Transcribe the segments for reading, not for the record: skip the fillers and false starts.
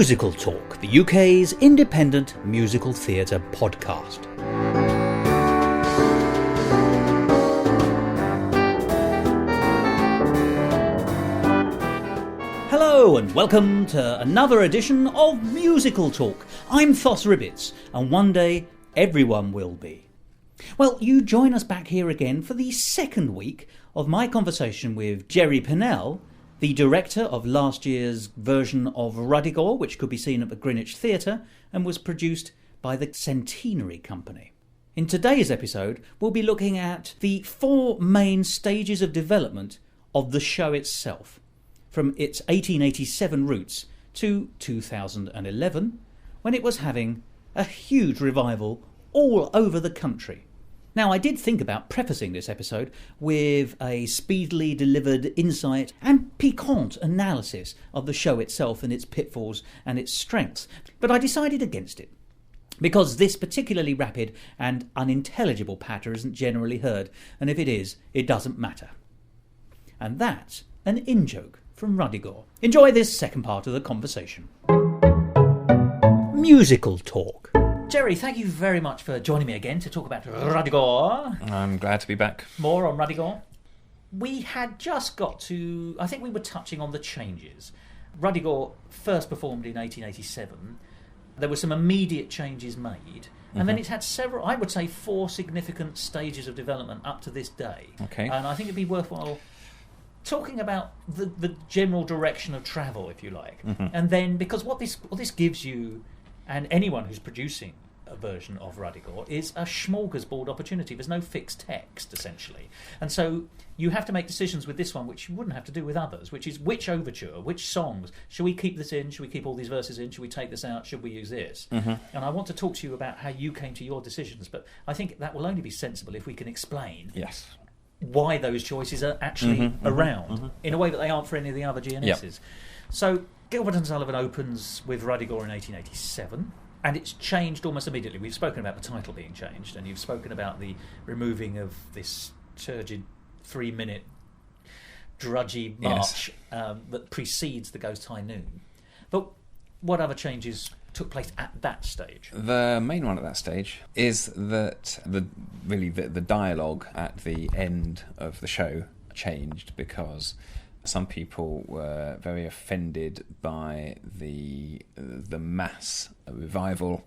Musical Talk, the UK's independent musical theatre podcast. Hello and welcome to another edition of Musical Talk. I'm Thos and one day everyone will be. Well, you join us back here again for the second week of my conversation with Jerry Pennell, the director of last year's version of Ruddigore, which could be seen at the Greenwich Theatre and was produced by the Centenary Company. In today's episode, we'll be looking at the four main stages of development of the show itself, from its 1887 roots to 2011, when it was having a huge revival all over the country. Now, I did think about prefacing this episode with a speedily delivered insight and piquant analysis of the show itself and its pitfalls and its strengths, but I decided against it, because this particularly rapid and unintelligible patter isn't generally heard, and if it is, it doesn't matter. And that's an in-joke from Ruddigore. Enjoy this second part of the conversation. Musical Talk. Jerry, thank you very much for joining me again to talk about Ruddigore. I'm glad to be back. More on Ruddigore. We had just got to, I think we were touching on the changes. Ruddigore first performed in 1887. There were some immediate changes made. And then it's had several, I would say 4 significant stages of development up to this day. Okay. And I think it'd be worthwhile talking about the general direction of travel, if you like. And then, because what this gives you, and anyone who's producing a version of Ruddigore, is a smorgasbord opportunity. There's no fixed text, essentially. And so you have to make decisions with this one, which you wouldn't have to do with others, which is which overture, which songs. Should we keep this in? Should we keep all these verses in? Should we take this out? Should we use this? And I want to talk to you about how you came to your decisions, but I think that will only be sensible if we can explain why those choices are actually around in a way that they aren't for any of the other GNSs. So Gilbert and Sullivan opens with Ruddigore in 1887, and it's changed almost immediately. We've spoken about the title being changed, and you've spoken about the removing of this turgid 3-minute drudgy march that precedes the Ghost High Noon. But what other changes took place at that stage? The main one at that stage is that the dialogue at the end of the show changed, because some people were very offended by the mass revival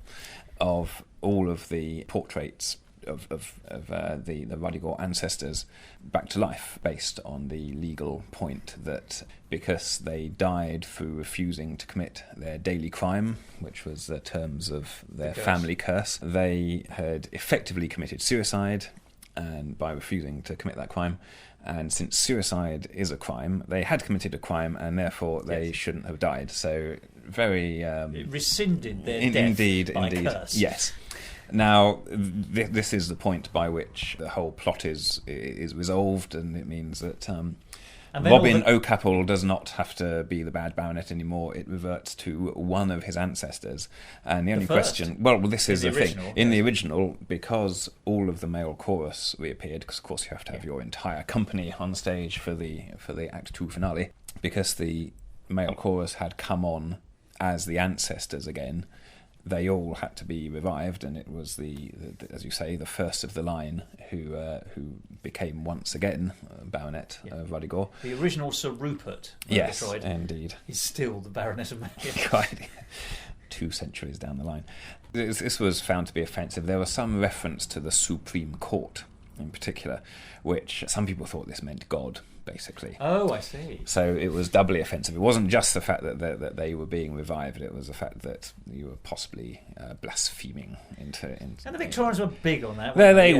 of all of the portraits of the Ruddigore ancestors back to life, based on the legal point that because they died through refusing to commit their daily crime, which was the terms of their family curse, they had effectively committed suicide, and by refusing to commit that crime. And since suicide is a crime, they had committed a crime, and therefore they shouldn't have died. So very it rescinded their death by curse. Yes. Now, this is the point by which the whole plot is resolved, and it means that Robin O'Capple does not have to be the bad baronet anymore. It reverts to one of his ancestors. And the only question... Well, this is the thing. In the original, because all of the male chorus reappeared, because of course you have to have your entire company on stage for the Act 2 finale, because the male chorus had come on as the ancestors again, they all had to be revived, and it was the as you say, the first of the line who became once again Baronet of Ruddigore. The original Sir Rupert, yes, indeed, is still the Baronet of Mayfield. Quite 2 centuries down the line. This was found to be offensive. There was some reference to the Supreme Court in particular, which some people thought this meant God, basically. Oh, I see. So it was doubly offensive. It wasn't just the fact that they were being revived, it was the fact that you were possibly blaspheming into... And the Victorians were big on that. They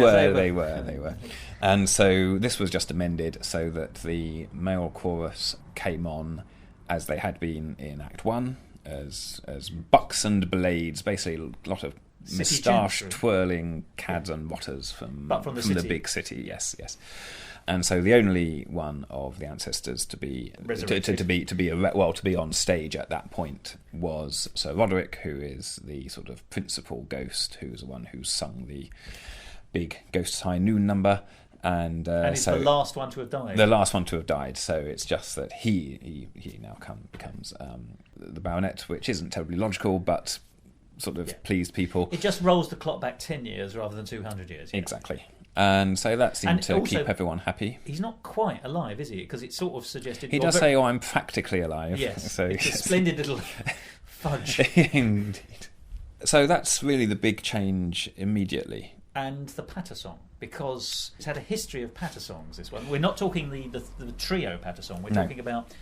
were. And so this was just amended so that the male chorus came on as they had been in Act 1, as bucks and blades, basically a lot of moustache-twirling cads and rotters from the big city. Yes. And so the only one of the ancestors to be on stage at that point was Sir Roderick, who is the sort of principal ghost, who's the one who sung the big Ghost High Noon number. And he's the last one to have died. The last one to have died. So it's just that he now becomes the baronet, which isn't terribly logical, but sort of pleased people. It just rolls the clock back 10 years rather than 200 years. Yeah. Exactly. And so that seemed to also, keep everyone happy. He's not quite alive, is he? Because it sort of suggested... He does say, I'm practically alive. Yes, so, it's a splendid little fudge. Indeed. So that's really the big change immediately. And the patter song, because it's had a history of patter songs, this one. We're not talking the trio patter song. We're talking about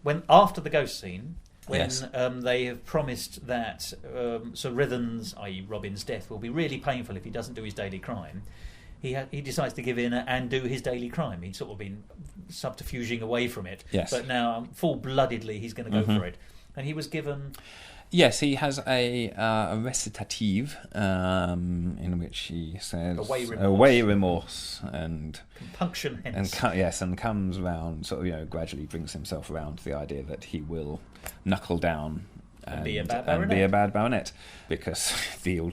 when after the ghost scene... when they have promised that Sir Rithens, i.e. Robin's death, will be really painful if he doesn't do his daily crime, he decides to give in and do his daily crime. He'd sort of been subterfuging away from it, but now full-bloodedly he's going to go for it. And he was given... Yes, he has a recitative in which he says away remorse and compunction hence. And comes round, sort of, gradually brings himself around to the idea that he will knuckle down and be a bad baronet, because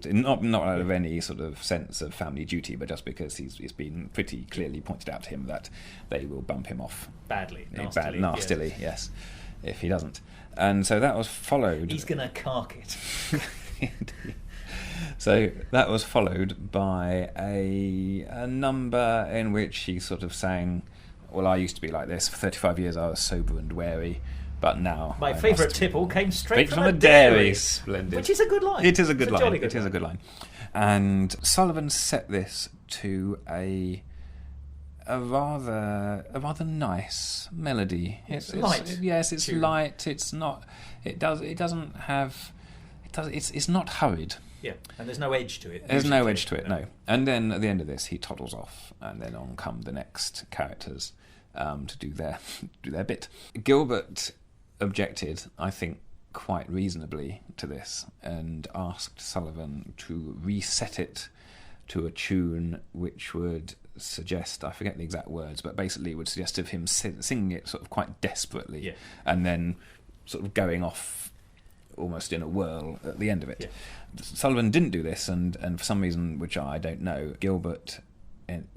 not out of any sort of sense of family duty, but just because it's been pretty clearly pointed out to him that they will bump him off nastily, yes, if he doesn't. And so that was followed... He's going to cark it. So that was followed by a number in which he sort of sang, well, I used to be like this. For 35 years I was sober and wary, but now... My favourite tipple came straight from a dairy. Splendid. Which is a good line. It is a good line. It is a good line. And Sullivan set this to a rather nice melody. It's light. Yes, it's light. It's not. It's not hurried. Yeah, and there's no edge to it. There's no edge to it. No. And then at the end of this, he toddles off, and then on come the next characters to do their bit. Gilbert objected, I think, quite reasonably to this, and asked Sullivan to reset it to a tune which would suggest, I forget the exact words, but basically would suggest of him singing it sort of quite desperately, and then sort of going off almost in a whirl at the end of it. Sullivan didn't do this, and for some reason which I don't know, Gilbert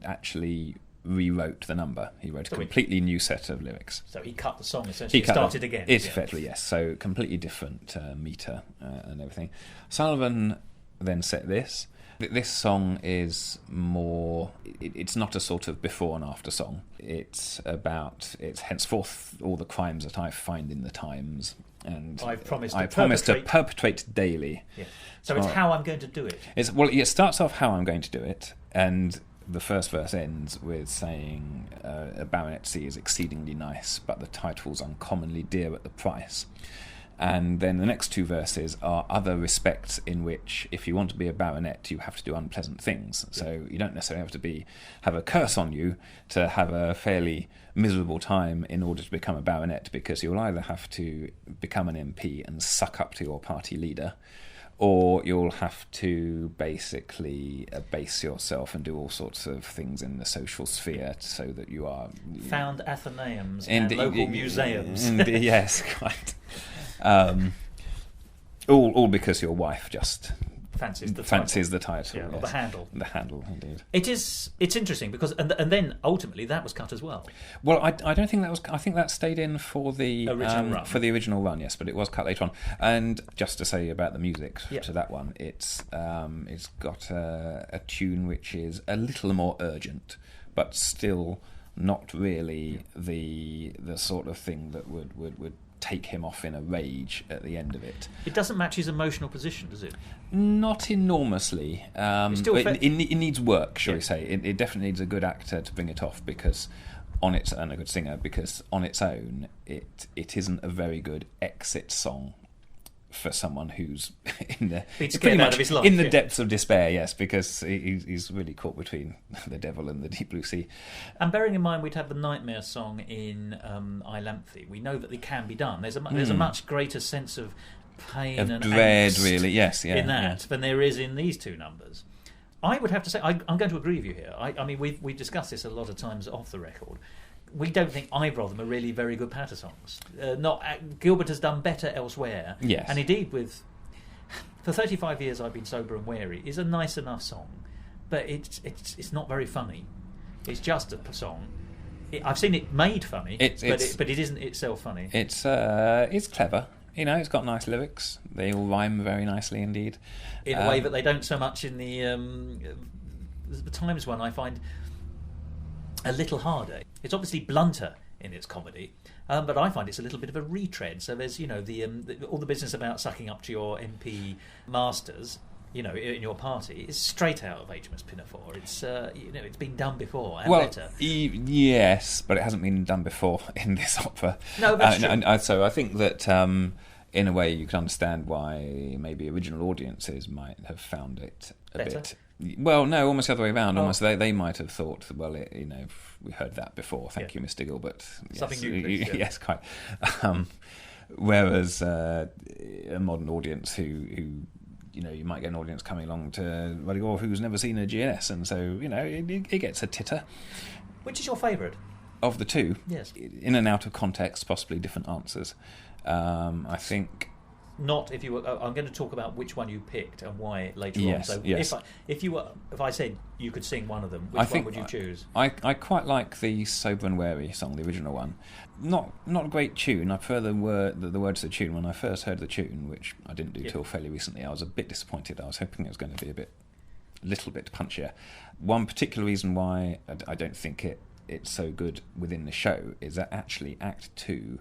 actually rewrote the number. He wrote a completely new set of lyrics. So he cut the song essentially. He started again. Effectively, yes. So completely different metre and everything. Sullivan then set this. This song is more... It's not a sort of before and after song. It's henceforth all the crimes that I find in the Times, and I promise to perpetrate daily. Yeah. So it's how I'm going to do it. It starts off how I'm going to do it, and the first verse ends with saying a baronetcy is exceedingly nice, but the title's uncommonly dear at the price. And then the next two verses are other respects in which, if you want to be a baronet, you have to do unpleasant things. So you don't necessarily have to have a curse on you to have a fairly miserable time in order to become a baronet, because you'll either have to become an MP and suck up to your party leader, or you'll have to basically abase yourself and do all sorts of things in the social sphere so that you are... Found athenaeums and local museums. Yes, quite. All because your wife just fancies the title. Or the handle. The handle, indeed. It's interesting because and then ultimately that was cut as well. Well, I don't think that was. I think that stayed in for the original run. For the original run, yes, but it was cut later on. And just to say about the music to that one, it's got a tune which is a little more urgent, but still not really the sort of thing that would take him off in a rage at the end of it. It doesn't match his emotional position, does it? Not enormously. It needs work, shall we say. It definitely needs a good actor to bring it off, because and a good singer, because on its own it isn't a very good exit song for someone who's in the depths of despair, yes, because he's really caught between the devil and the deep blue sea. And bearing in mind we'd have the Nightmare song in Iolanthe, we know that it can be done. There's a much greater sense of pain and dread, angst really, in that than there is in these two numbers. I would have to say I'm going to agree with you here. I mean, we've discussed this a lot of times off the record. We don't think either of them are really very good patter songs. Gilbert has done better elsewhere. Yes. And indeed, for 35 years I've been sober and wary is a nice enough song, but it's not very funny. It's just a song. I've seen it made funny, but it isn't itself funny. It's clever. You know, it's got nice lyrics. They all rhyme very nicely indeed. In a way that they don't so much in the Times one, I find a little harder. It's obviously blunter in its comedy, but I find it's a little bit of a retread. So there's, all the business about sucking up to your MP masters, in your party, is straight out of HMS Pinafore. It's it's been done before and better. Yes, but it hasn't been done before in this opera. No, that's true. So I think that in a way you can understand why maybe original audiences might have found it a better? bit. Well, no, almost the other way around. Almost they might have thought, well, we heard that before. Thank you, Mr. Gilbert. Something new, please. Yes, quite. Whereas a modern audience who you might get an audience coming along to Ruddigore who's never seen a GNS, and so it gets a titter. Which is your favourite of the two? Yes. In and out of context, possibly different answers. I think. Not if you were. I'm going to talk about which one you picked and why later yes, on. So yes. if I said you could sing one of them, which one would you choose? I quite like the Sober and Wary song, the original one. Not a great tune. I prefer the words to the tune. When I first heard the tune, which I didn't do till fairly recently, I was a bit disappointed. I was hoping it was going to be a little bit punchier. One particular reason why I don't think it's so good within the show is that actually Act 2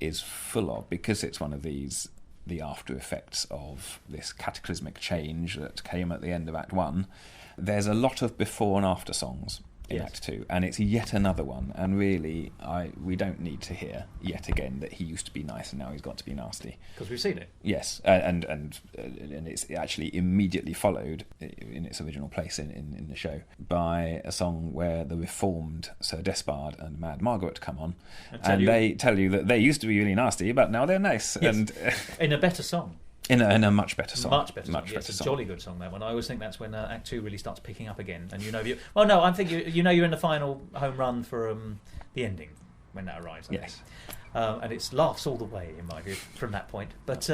is full of, because it's one of these, the after effects of this cataclysmic change that came at the end of Act 1, there's a lot of before and after songs in Act 2, and it's yet another one, and really we don't need to hear yet again that he used to be nice and now he's got to be nasty. Because we've seen it. Yes, and it's actually immediately followed in its original place in the show by a song where the reformed Sir Despard and Mad Margaret come on, and they tell you that they used to be really nasty, but now they're nice. Yes. And in a better song. In a much better song. Much better song. Yes, it's a jolly good song, that one. I always think that's when Act 2 really starts picking up again. And I'm thinking, you're in the final home run for the ending when that arrives. Yes. And it's laughs all the way, in my view, from that point. But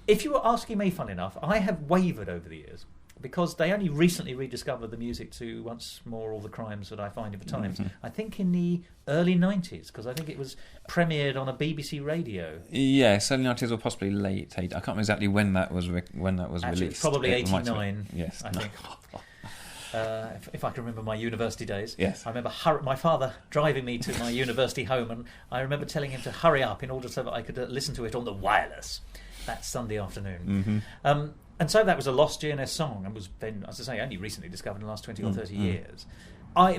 if you were asking me, fun enough, I have wavered over the years, because they only recently rediscovered the music to Once More All the Crimes That I Find in the Times. Mm-hmm. I think in the early 90s, because I think it was premiered on a BBC radio. Yes, early 90s or possibly late 80s. I can't remember exactly when that was Actually, released. Probably 89. Yes, I think. If I can remember my university days. Yes. I remember my father driving me to my university home, and I remember telling him to hurry up in order so that I could listen to it on the wireless that Sunday afternoon. Mm-hmm. And so that was a lost GNS song, and was then, as I say, only recently discovered in the last 20 or 30 years.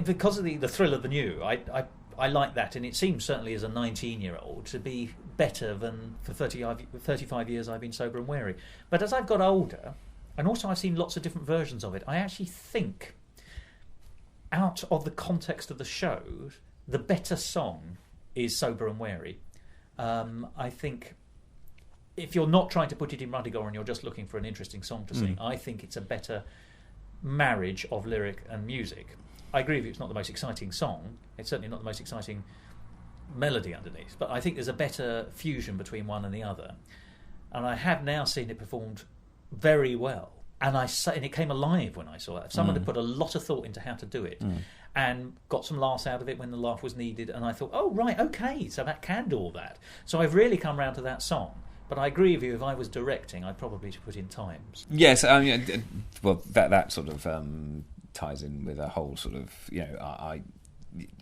Because of the thrill of the new, I like that, and it seems certainly as a 19-year-old to be better than for 35 years I've been sober and wary. But as I've got older, and also I've seen lots of different versions of it, I actually think, out of the context of the show, the better song is Sober and Wary. I think if you're not trying to put it in Ruddigore and you're just looking for an interesting song to sing, I think it's a better marriage of lyric and music. I agree with you, it's not the most exciting song. It's certainly not the most exciting melody underneath. But I think there's a better fusion between one and the other. And I have now seen it performed very well. And it came alive when I saw it. Someone had put a lot of thought into how to do it and got some laughs out of it when the laugh was needed. And I thought, oh, right, okay, so that can do all that. So I've really come round to that song. But I agree with you, if I was directing, I'd probably put in Times. Yes, well, that sort of ties in with a whole sort of,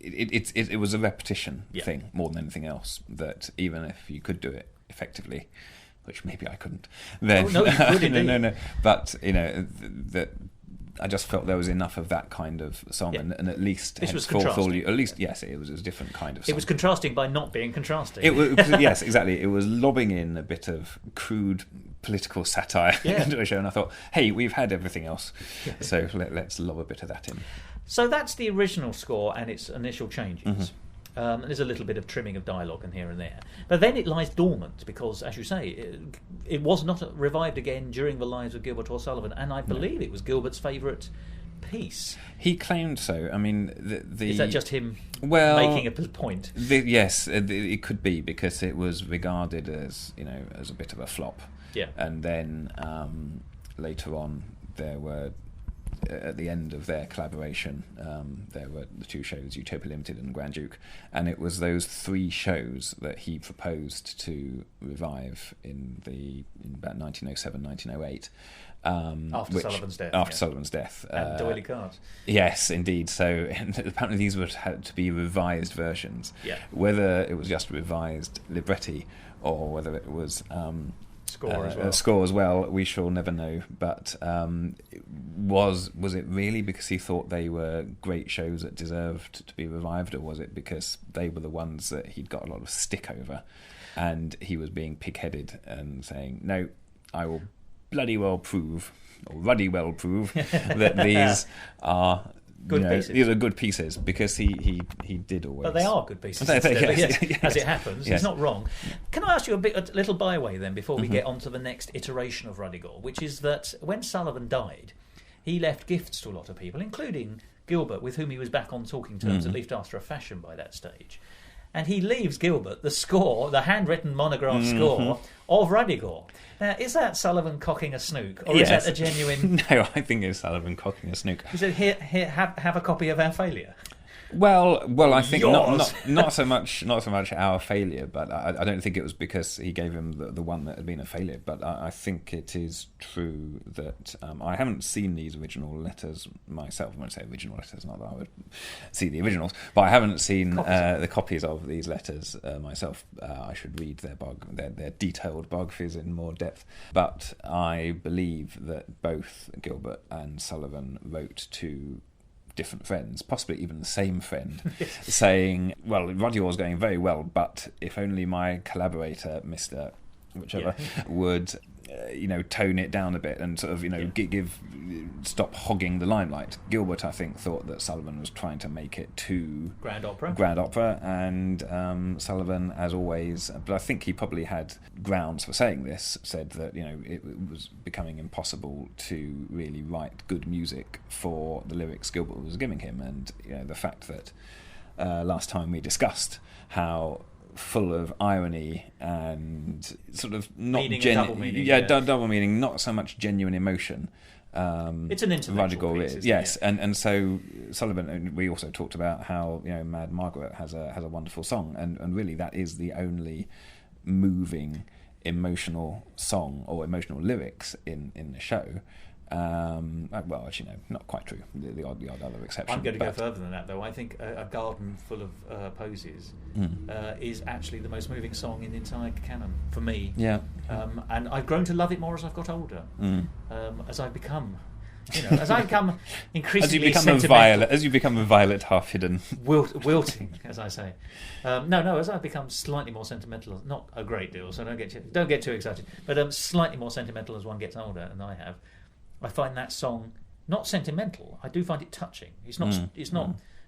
it was a repetition thing more than anything else, that even if you could do it effectively, which maybe I couldn't, then no, you could indeed. no. But that I just felt there was enough of that kind of song, and at least this was contrasting. Yes, it was a different kind of song. It was contrasting by not being contrasting. Yes, exactly. It was lobbing in a bit of crude political satire into a show, and I thought, hey, we've had everything else, so let's lob a bit of that in. So that's the original score and its initial changes. And there's a little bit of trimming of dialogue in here and there. But then it lies dormant because, as you say, it was not revived again during the lives of Gilbert or Sullivan, and I believe it was Gilbert's favourite piece. He claimed so. I mean, is that just him making a point? Yes, it could be, because it was regarded as as a bit of a flop. Yeah. And then later on, there were at the end of their collaboration, there were the two shows, Utopia Limited and Grand Duke, and it was those three shows that he proposed to revive in about 1907, 1908. After Sullivan's death. After Sullivan's death. And Doily Cards. Yes, indeed. So apparently these would have to be revised versions. Yeah. Whether it was just revised libretti or whether it was score as well, we shall never know. But was it really because he thought they were great shows that deserved to be revived, or was it because they were the ones that he'd got a lot of stick over and he was being pig-headed and saying, no, I will bloody well prove, or ruddy well prove, that these are good pieces. These are good pieces, because he did always. But they are good pieces. Yes. As it happens, yes. He's not wrong. Can I ask you a little byway then, before we get on to the next iteration of Ruddigore, which is that when Sullivan died, he left gifts to a lot of people, including Gilbert, with whom he was back on talking terms, at least after a fashion by that stage. And he leaves Gilbert the score, the handwritten monograph score of Ruddigore. Now, is that Sullivan cocking a snook, or is that a genuine? No, I think it's Sullivan cocking a snook. He said, "Here, have a copy of Our Failure." Well, I think not so much our failure, but I don't think it was because he gave him the one that had been a failure. But I think it is true that I haven't seen these original letters myself. I won't say original letters, not that I would see the originals, but I haven't seen the copies of these letters myself. I should read their detailed biographies in more depth. But I believe that both Gilbert and Sullivan wrote to different friends, possibly even the same friend, saying, well, Ruddigore's going very well, but if only my collaborator, Mr. whichever, would tone it down a bit and sort of stop hogging the limelight. Gilbert, I think, thought that Sullivan was trying to make it too Grand Opera, and Sullivan, as always, but I think he probably had grounds for saying this, said that it was becoming impossible to really write good music for the lyrics Gilbert was giving him, and the fact that last time we discussed how full of irony and sort of not double meaning, double meaning, not so much genuine emotion. It's an intellectual piece, isn't yes, and so Sullivan. We also talked about how Mad Margaret has a wonderful song, and really that is the only moving emotional song or emotional lyrics in the show. Well, actually, no, not quite true. The odd other exception. I'm going to go further than that, though. I think a garden full of posies is actually the most moving song in the entire canon for me. Yeah. And I've grown to love it more as I've got older. As I've become, increasingly sentimental. As you become a violet half hidden, wilting, as I say. As I've become slightly more sentimental, not a great deal, so don't get too excited, but slightly more sentimental as one gets older, and I have. I find that song not sentimental. I do find it touching. It's not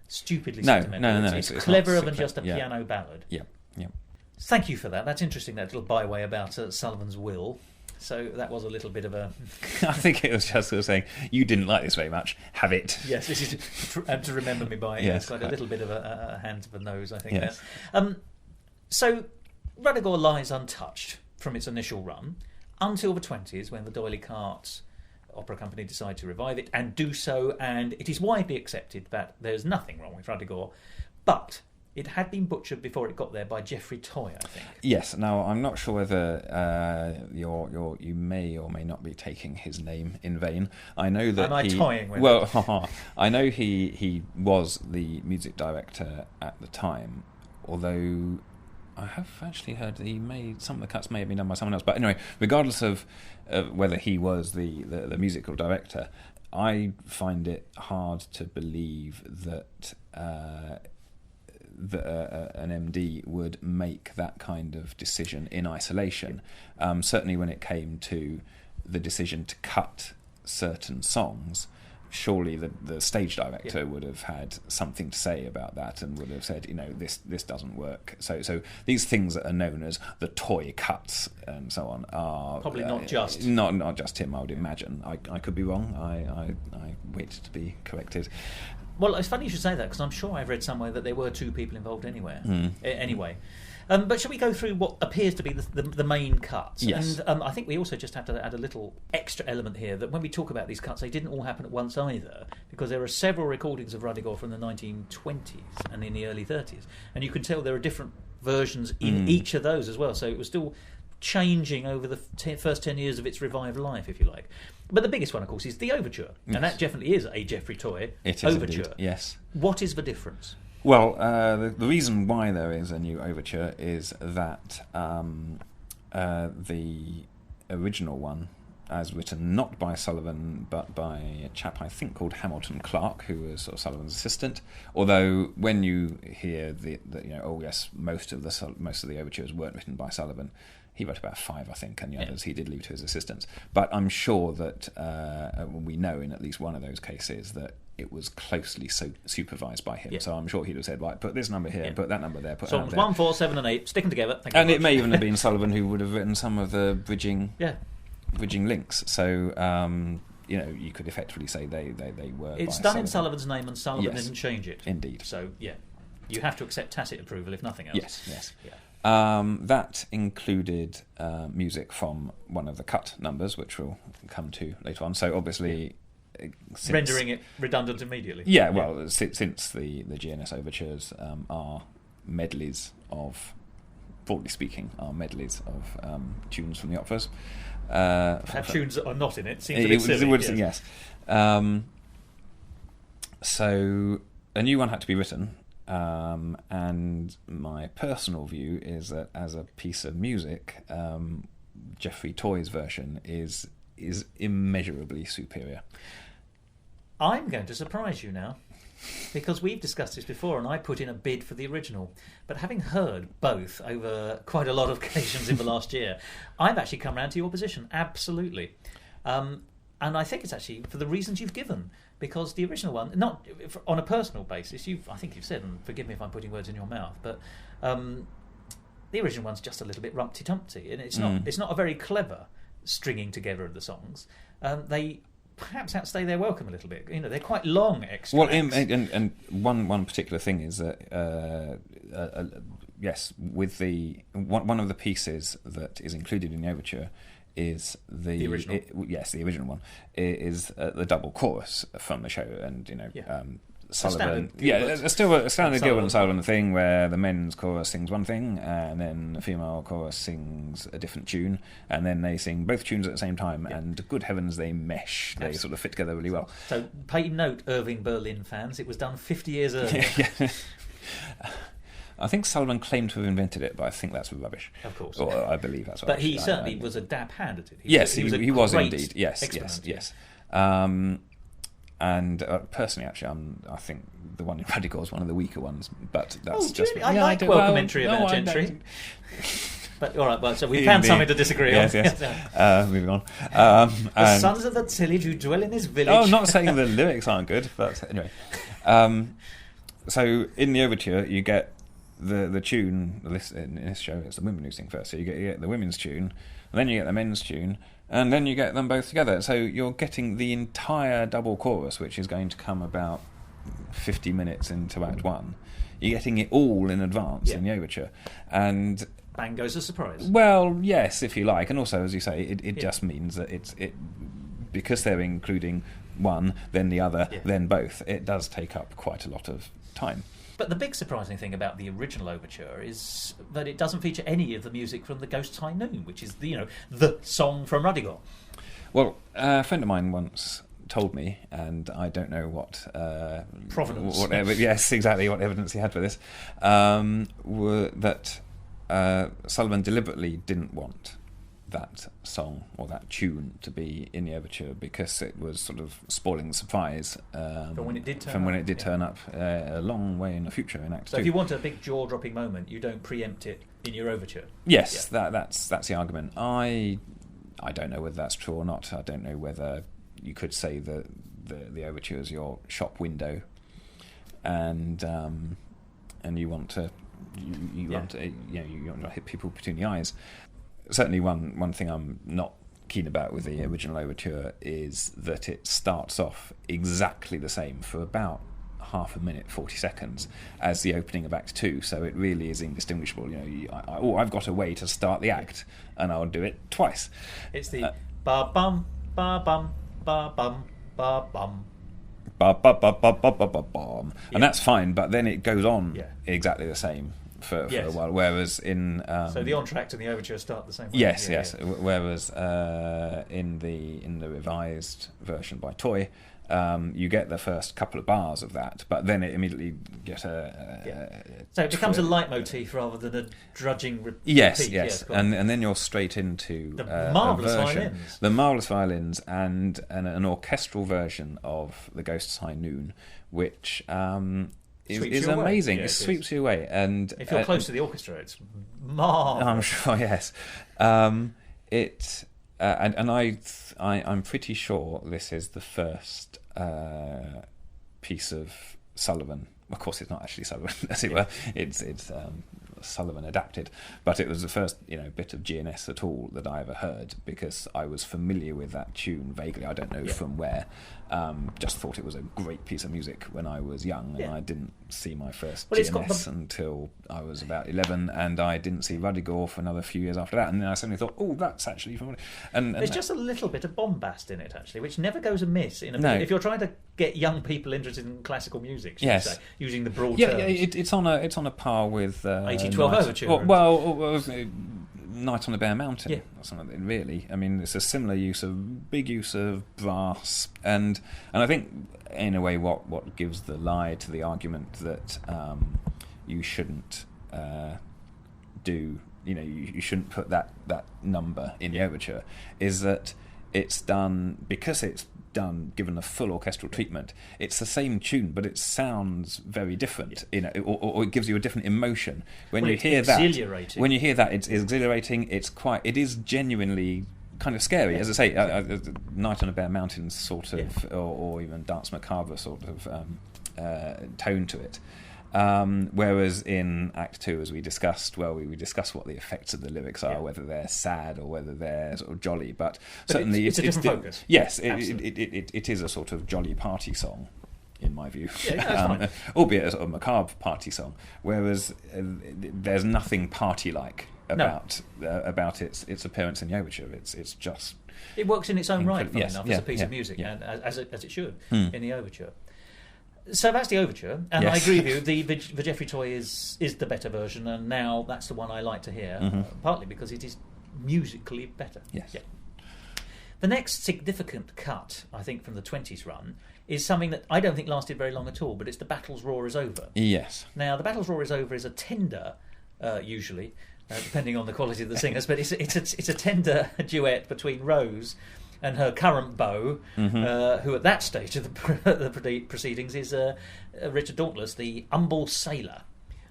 stupidly sentimental. No. It's cleverer than just a piano ballad. Yeah. Thank you for that. That's interesting, that little byway about Sullivan's will. So that was a little bit of a... I think it was just sort of saying, you didn't like this very much, have it. Yes, this is to remember me by. Yes, it's like a little bit of a hand to the nose, I think. Yes. So Ruddigore lies untouched from its initial run until the 1920s, when the D'Oyly Carte Opera Company decide to revive it and do so, and it is widely accepted that there's nothing wrong with Ruddigore, but it had been butchered before it got there by Geoffrey Toy, I think. Yes. Now, I'm not sure whether you may or may not be taking his name in vain. I know that toying with it? I know he was the music director at the time, although I have actually heard that some of the cuts may have been done by someone else. But anyway, regardless of whether he was the musical director, I find it hard to believe that an MD would make that kind of decision in isolation. Certainly when it came to the decision to cut certain songs, surely the stage director would have had something to say about that and would have said, this doesn't work. So these things that are known as the toy cuts and so on are probably not just not just him. I would imagine. I could be wrong. I wait to be corrected. Well, it's funny you should say that, because I'm sure I've read somewhere that there were 2 people involved anyway. Anyway. But shall we go through what appears to be the main cuts? Yes. And I think we also just have to add a little extra element here, that when we talk about these cuts, they didn't all happen at once either, because there are several recordings of Ruddigore from the 1920s and in the early 30s. And you can tell there are different versions in each of those as well. So it was still changing over the first 10 years of its revived life, if you like. But the biggest one, of course, is the overture. Yes. And that definitely is a Geoffrey Toy overture. Indeed. Yes. What is the difference? Well, the reason why there is a new overture is that the original one, as written not by Sullivan but by a chap I think called Hamilton Clark, who was sort of Sullivan's assistant. Although when you hear most of the overtures weren't written by Sullivan. He wrote about 5, I think, and the others he did leave to his assistants. But I'm sure that we know in at least one of those cases that it was closely supervised by him. Yeah. So I'm sure he'd have said, right, put this number here, put that number there, put that number there. Songs 1, 4, 7 and 8, stick them together. And it may even have been Sullivan who would have written some of the bridging links. So, you could effectively say they were. It's done Sullivan. In Sullivan's name, and Sullivan didn't change it. Indeed. So, you have to accept tacit approval, if nothing else. Yes. Yeah. That included music from one of the cut numbers, which we'll come to later on. So obviously, rendering it redundant immediately. Yeah, well, since the GNS overtures are medleys of, broadly speaking, tunes from the operas. Have tunes that are not in it. Seems a bit silly. Yes. So a new one had to be written. And my personal view is that as a piece of music, Geoffrey Toy's version is immeasurably superior. I'm going to surprise you now, because we've discussed this before, and I put in a bid for the original. But having heard both over quite a lot of occasions in the last year, I've actually come round to your position, absolutely. And I think it's actually for the reasons you've given. Because the original one, not on a personal basis, I think you've said, and forgive me if I'm putting words in your mouth, but the original one's just a little bit rumpty-tumpty, and it's not a very clever stringing together of the songs. They perhaps outstay their welcome a little bit. They're quite long extracts. Well, and one particular thing is that with the one of the pieces that is included in the overture is the original. The original one is the double chorus from the show, and Sullivan. It's still a standard Gilbert and Sullivan thing where the men's chorus sings one thing, and then the female chorus sings a different tune, and then they sing both tunes at the same time, and good heavens, they mesh. They sort of fit together really well. So pay note, Irving Berlin fans, it was done 50 years earlier. I think Sullivan claimed to have invented it, but I think that's rubbish. Of course. Or I believe that's rubbish. But he certainly was a dab hand at it. He was indeed. Yes. And personally, actually, I think the one in Ruddigore is one of the weaker ones. But that's just. Really? I like welcome entry about Gentry. But all right, well, so we found something to disagree on. Yes. Moving on. The sons of the tillage who dwell in this village. Oh, not saying the lyrics aren't good, but anyway. So in the overture, you get the tune. In this show, it's the women who sing first. So you get the women's tune, and then you get the men's tune, and then you get them both together. So you're getting the entire double chorus, which is going to come about 50 minutes into Act 1. You're getting it all in advance in the overture, and bang goes a surprise. Well, yes, if you like, and also, as you say, it just means that it because they're including one, then the other, then both. It does take up quite a lot of time. But the big surprising thing about the original overture is that it doesn't feature any of the music from the Ghost's High Noon, which is the song from Ruddigore. Well, a friend of mine once told me, and I don't know what provenance. Yes, exactly what evidence he had for this. That Sullivan deliberately didn't want that song or that tune to be in the overture because it was sort of spoiling the surprise from when it did turn up a long way in the future in Act 2. So if you want a big jaw-dropping moment, you don't preempt it in your overture. Yes, that's the argument. I don't know whether that's true or not. I don't know whether you could say that the overture is your shop window, and you want to hit people between the eyes. Certainly, one thing I'm not keen about with the original overture is that it starts off exactly the same for about half a minute, 40 seconds, as the opening of Act 2, so it really is indistinguishable. I've got a way to start the act, and I'll do it twice. It's the ba-bum, ba-bum, ba-bum, ba-bum. Ba-ba-ba-ba-ba-ba-bum. And that's fine, but then it goes on exactly the same for a while, whereas in... so the entr'acte and the overture start the same way. Yes. Whereas in the revised version by Toy, you get the first couple of bars of that, but then it immediately gets so it becomes a leitmotif rather than a drudging repeat. Yes. And then you're straight into the marvellous violins. The marvellous violins and an orchestral version of The Ghost's High Noon, which is amazing. Yeah, it sweeps you away. And if you're close to the orchestra, it's marvellous. I'm sure, yes. I'm pretty sure this is the first piece of Sullivan. Of course, it's not actually Sullivan, as it were. It's Sullivan adapted, but it was the first bit of GNS at all that I ever heard, because I was familiar with that tune vaguely. I don't know from where. Just thought it was a great piece of music when I was young, and I didn't see my first GNS until I was about 11, and I didn't see Ruddigore for another few years after that, and then I suddenly thought, oh, that's actually from... And there's just a little bit of bombast in it, actually, which never goes amiss. If you're trying to get young people interested in classical music, should we say, using the broad terms. It's on a par with 1812 Overture. Night on the Bare Mountain or something, really. I mean, it's a similar big use of brass, and I think in a way what gives the lie to the argument that you shouldn't you shouldn't put that number in the overture is that it's done because it's done given a full orchestral treatment. It's the same tune, but it sounds very different, or it gives you a different emotion when you hear that. When you hear that, it's exhilarating. It is genuinely kind of scary, as I say. Night on a Bare Mountain sort of, or even Dance Macabre sort of tone to it. Whereas in Act 2, as we discussed, we discuss what the effects of the lyrics are, whether they're sad or whether they're sort of jolly. But certainly it's a different focus. Yes, it is a sort of jolly party song, in my view, fine. albeit a sort of macabre party song. Whereas there's nothing party-like about its appearance in the overture. It's just it works in its own right, funny enough, as a piece of music, and as it should in the overture. So that's the overture, and I agree with you. The Jeffrey Toy is the better version, and now that's the one I like to hear, partly because it is musically better. Yes. Yeah. The next significant cut, I think, from the 20s run is something that I don't think lasted very long at all, but it's The Battle's Roar is Over. Yes. Now, The Battle's Roar is Over is a tender, usually, depending on the quality of the singers, but it's a tender duet between Rose and her current beau, who at that stage of the proceedings is Richard Dauntless, the humble sailor.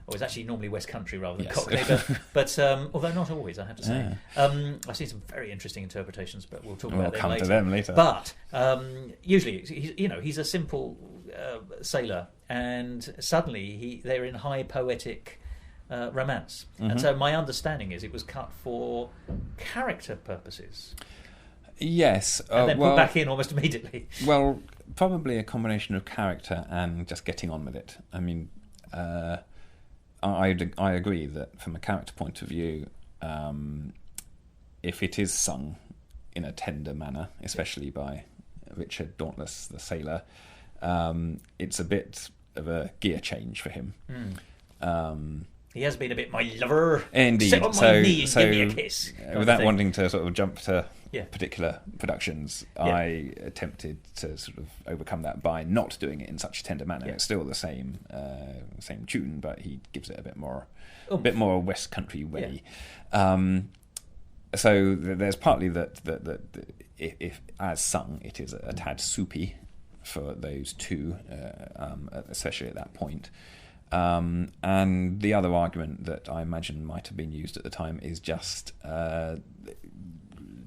Or it's actually normally West Country rather than Cockney, but although not always, I have to say. I've seen some very interesting interpretations, but we'll talk about them later. We'll come to them later. But usually, he's a simple sailor, and suddenly they're in high poetic romance. And so my understanding is it was cut for character purposes. Yes. And then put back in almost immediately. Well, probably a combination of character and just getting on with it. I mean, I agree that from a character point of view, if it is sung in a tender manner, especially by Richard Dauntless, the sailor, it's a bit of a gear change for him. He has been a bit my lover. Indeed. Sit on my knee and give me a kiss. Without wanting to sort of jump to particular productions, I attempted to sort of overcome that by not doing it in such a tender manner. It's still the same tune, but he gives it a bit more West Country way. So there's partly that if as sung, it is a tad soupy for those two, especially at that point. And the other argument that I imagine might have been used at the time is just, from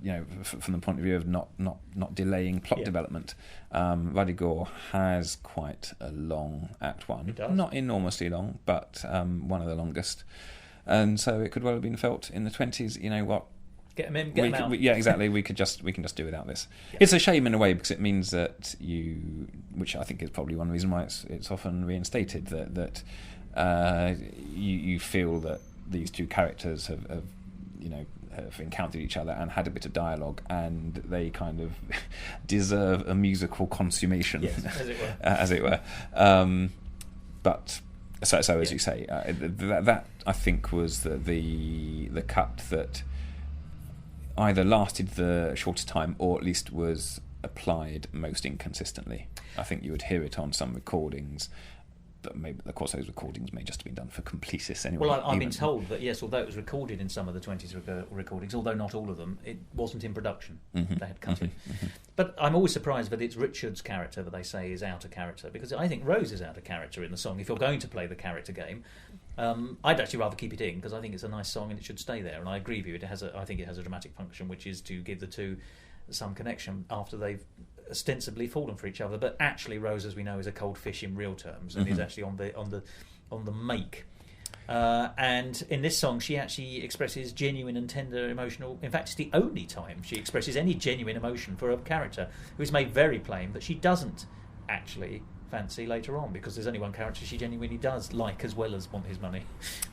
the point of view of not delaying plot development. Ruddigore has quite a long Act 1, not enormously long, but one of the longest. And so it could well have been felt in the 20s, Get them in, get them out. Yeah, exactly. We can just do without this. Yeah. It's a shame in a way because it means that which I think is probably one reason why it's often reinstated, that you feel that these two characters have encountered each other and had a bit of dialogue, and they kind of deserve a musical consummation, yes, as it were. As it were. But so as you say, that I think was the cut that either lasted the shortest time or at least was applied most inconsistently. I think you would hear it on some recordings, but maybe, of course, those recordings may just have been done for completeness anyway. Well, I've been told that, yes, although it was recorded in some of the 20s recordings, although not all of them, it wasn't in production. Mm-hmm. They had cut it. Mm-hmm. But I'm always surprised that it's Richard's character that they say is out of character, because I think Rose is out of character in the song. If you're going to play the character game, I'd actually rather keep it in, because I think it's a nice song and it should stay there. And I agree with you, I think it has a dramatic function, which is to give the two some connection after they've ostensibly fallen for each other, but actually Rose, as we know, is a cold fish in real terms, and is actually on the make. And in this song, she actually expresses genuine and tender emotional. In fact, it's the only time she expresses any genuine emotion for a character who is made very plain that she doesn't actually fancy later on, because there's only one character she genuinely does like as well as want his money.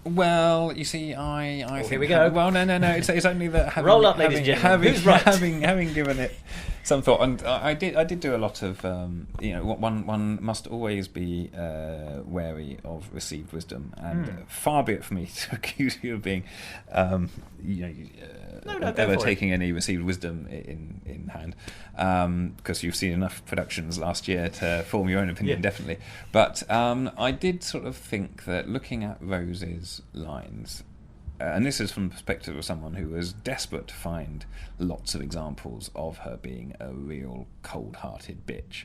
Well, you see, I think... Here we go. Well, no, it's only that... Roll up, ladies and gentlemen. Who's right? Having given it some thought, and I did do a lot of... one must always be wary of received wisdom, and far be it for me to accuse you of being... ever taking any received wisdom in hand, because you've seen enough productions last year to form your own opinion, definitely. But I did sort of think that looking at Rose's lines, and this is from the perspective of someone who was desperate to find lots of examples of her being a real cold-hearted bitch,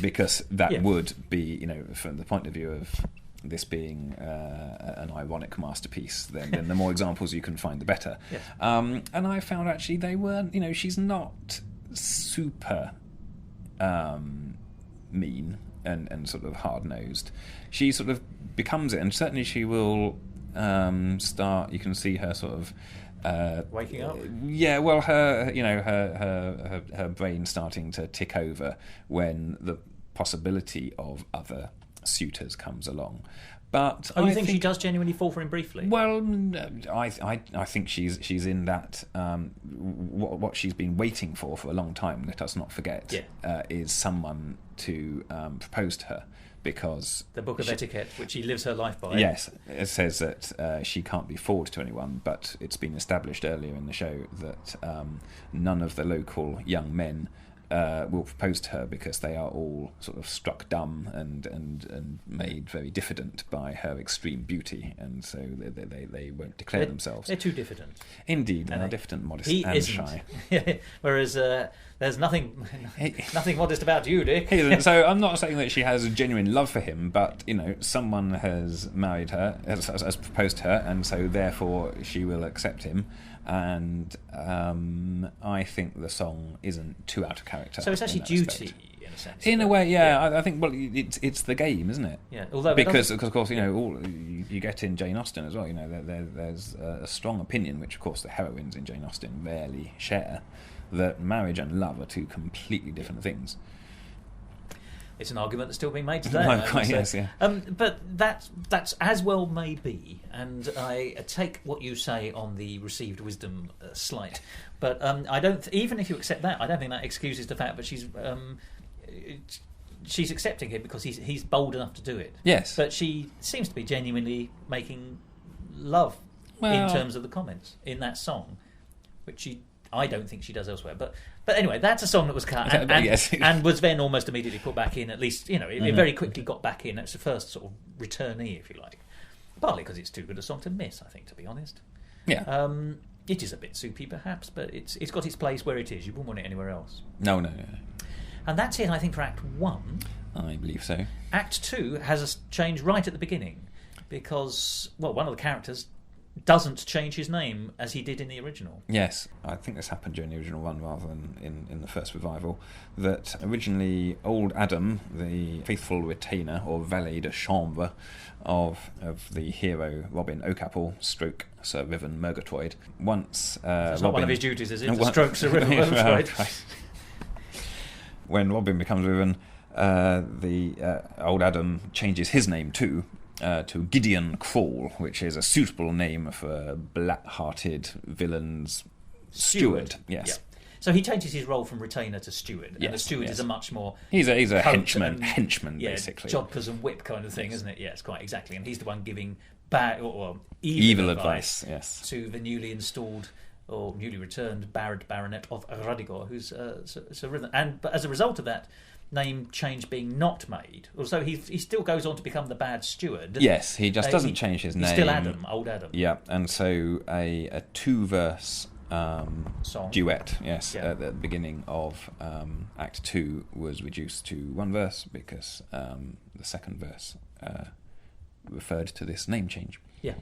because that would be, from the point of view of this being an ironic masterpiece, then the more examples you can find, the better. Yes. And I found actually they weren't, she's not super mean and sort of hard-nosed. She sort of becomes it, and certainly she will start, you can see her sort of waking up. Yeah, well, her her brain starting to tick over when the possibility of other suitors comes along. But you think she does genuinely fall for him briefly? Well, I think she's in that what she's been waiting for a long time. Let us not forget, is someone to propose to her, because the Book of Etiquette, which she lives her life by. Yes, it says that she can't be forward to anyone, but it's been established earlier in the show that none of the local young men will propose to her, because they are all sort of struck dumb and made very diffident by her extreme beauty, and so they won't declare themselves. They're too diffident. Indeed, they are diffident, modest, and shy. Whereas there's nothing modest about you, Dick. So I'm not saying that she has a genuine love for him, but someone has married her, has proposed to her, and so therefore she will accept him. And I think the song isn't too out of character. So it's actually duty, in a sense. In a way, yeah. I think, well, it's the game, isn't it? Yeah. Although because of course, all you get in Jane Austen as well. There's a strong opinion, which of course the heroines in Jane Austen rarely share, that marriage and love are two completely different things. It's an argument that's still being made today. Yes, yeah. But that's as well may be, and I take what you say on the received wisdom slight. But I don't. Even if you accept that, I don't think that excuses the fact that she's accepting it because he's bold enough to do it. Yes. But she seems to be genuinely making love in terms of the comments in that song, which I don't think she does elsewhere. But anyway, that's a song that was cut and was then almost immediately put back in. At least, it very quickly got back in. It's the first sort of returnee, if you like. Partly because it's too good a song to miss, I think, to be honest. Yeah. It is a bit soupy, perhaps, but it's got its place where it is. You wouldn't want it anywhere else. No. And that's it, I think, for Act 1. I believe so. Act 2 has a change right at the beginning because, one of the characters doesn't change his name as he did in the original. Yes, I think this happened during the original run rather than in the first revival. That originally old Adam, the faithful retainer or valet de chambre of the hero Robin O'Capple, stroke Sir Riven Murgatroyd, once It's not one of his duties, is it? To stroke Sir Riven Murgatroyd. Right. When Robin becomes Riven, the old Adam changes his name too. To Gideon Crawl, which is a suitable name for a black-hearted villain's steward. Yes. Yeah. So he changes his role from retainer to steward, and the steward yes. is a much more he's a henchman, basically. Jodhpurs and whip kind of thing, yes. isn't it? Yes, quite exactly. And he's the one giving bad or evil advice. Yes, to the newly installed or newly returned Baronet of Ruddigore, who's Sir Riven. But as a result of that name change being not made, although he still goes on to become the bad steward. Yes, he just doesn't change his name. He's still Adam, old Adam. Yeah, and so a 2-verse song duet, yes, at the beginning of Act 2 was reduced to 1 verse because the second verse referred to this name change. Yeah.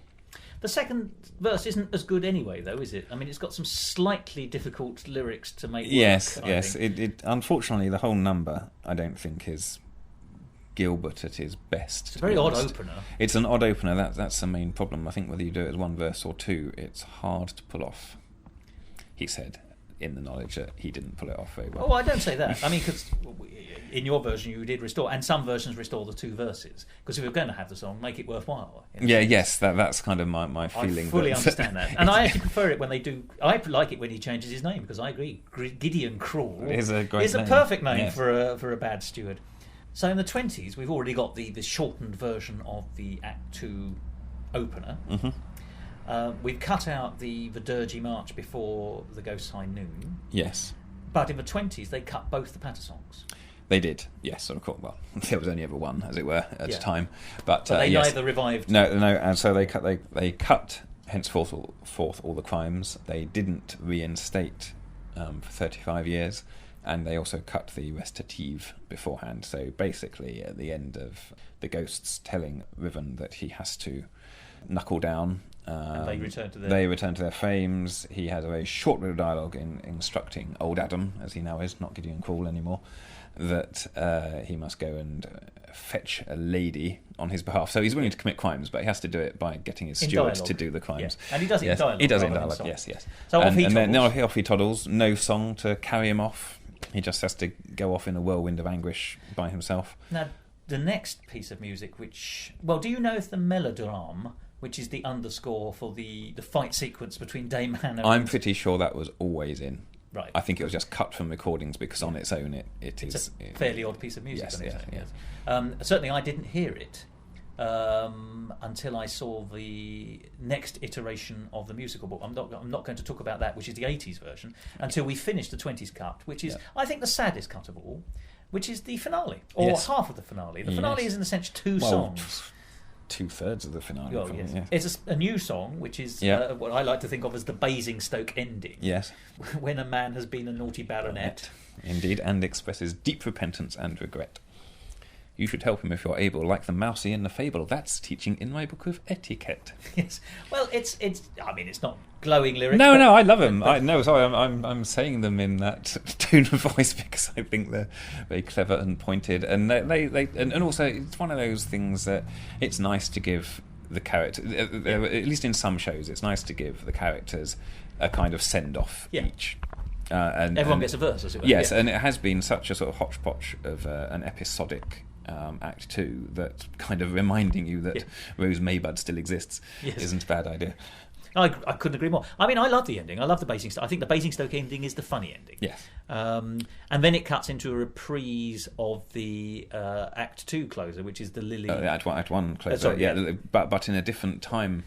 The second verse isn't as good anyway, though, is it? I mean, it's got some slightly difficult lyrics to make work. Yes. Think. It unfortunately, the whole number, I don't think, is Gilbert at his best. It's a very odd opener. It's an odd opener. That's the main problem. I think whether you do it as 1 verse or 2, it's hard to pull off. He said, in the knowledge that he didn't pull it off very well. Oh, I don't say that. I mean, because in your version you did restore, and some versions restore the 2 verses. Because if you're going to have the song, make it worthwhile. Yes, that's kind of my feeling. I fully understand that. And I actually prefer it when they do. I like it when he changes his name, because I agree. Gideon Crawl is a great name. perfect name for a bad steward. So in the 20s, we've already got the shortened version of the Act 2 opener. Mm-hmm. We've cut out the Dirge March before the Ghost High Noon. Yes. But in the 20s, they cut both the patter songs. They did, yes. Of course, well, there was only ever one, as it were, at the time. But they yes. neither revived. No, and so they cut henceforth all the crimes. They didn't reinstate for 35 years, and they also cut the recitative beforehand. So basically, at the end of the ghosts telling Riven that he has to knuckle down. And they return to their frames. He has a very short bit of dialogue instructing old Adam, as he now is, not Gideon Crawl anymore, that he must go and fetch a lady on his behalf. So he's willing to commit crimes, but he has to do it by getting his stewards to do the crimes. Yeah. And he does it in dialogue. He does it in dialogue, yes. So then off he toddles, no song to carry him off. He just has to go off in a whirlwind of anguish by himself. Now, the next piece of music, do you know if the melodrame, which is the underscore for the fight sequence between Dame Hannah... I'm pretty sure that was always in. Right. I think it was just cut from recordings because on its own it's a fairly odd piece of music. Yes. Certainly I didn't hear it until I saw the next iteration of the musical book. I'm not going to talk about that, which is the 80s version, until we finish the 20s cut, which is, I think, the saddest cut of all, which is the finale, or half of the finale. The finale is, in a sense, 2 songs. 2/3 of the finale. Well, yes. Yeah. It's a new song, which is what I like to think of as the Basingstoke ending. Yes. When a man has been a naughty baronet. Indeed, and expresses deep repentance and regret. You should help him if you're able, like the mousy in the fable. That's teaching in my book of etiquette. Yes. Well, it's. I mean, it's not glowing lyrics. No, I love them. I'm saying them in that tone of voice because I think they're very clever and pointed, and and also it's one of those things that it's nice to give the character, at least in some shows, it's nice to give the characters a kind of send off each. And everyone gets a verse, as it were. Yes, and it has been such a sort of hodgepodge of an episodic Act 2 that kind of reminding you that Rose Maybud still exists isn't a bad idea. I couldn't agree more. I mean, I love the ending. I love the Basingstoke. I think the Basingstoke ending is the funny ending. Yes. And then it cuts into a reprise of the Act 2 closer, which is the Lily... Act 1 closer, but in a different time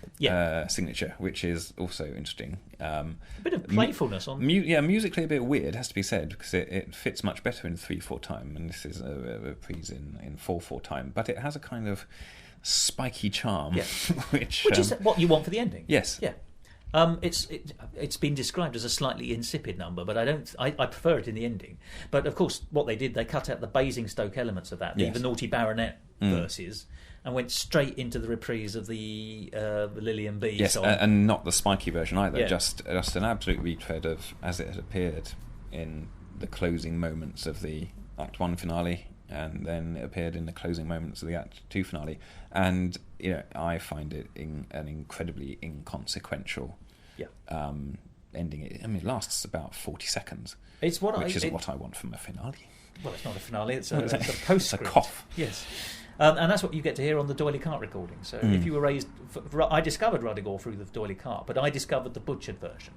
signature, which is also interesting. A bit of playfulness on... musically a bit weird, has to be said, because it fits much better in 3/4 time, and this is a reprise in 4/4 time. But it has a kind of spiky charm, which is what you want for the ending. Yes. Yeah. It's been described as a slightly insipid number, but I prefer it in the ending. But of course, what they did, they cut out the Basingstoke elements of that, the naughty baronet verses, and went straight into the reprise of the Lily and Bee song. And not the spiky version either. Yeah. Just an absolute retread of as it had appeared in the closing moments of the Act 1 finale, and then it appeared in the closing moments of the Act 2 finale. And I find it an incredibly inconsequential ending. It lasts about 40 seconds, which is what I want from a finale. Well, it's not a finale; it's a postscript. It's a cough. Yes, and that's what you get to hear on the D'Oyly Carte recording. So, if you were raised, I discovered Ruddigore through the D'Oyly Carte, but I discovered the butchered version,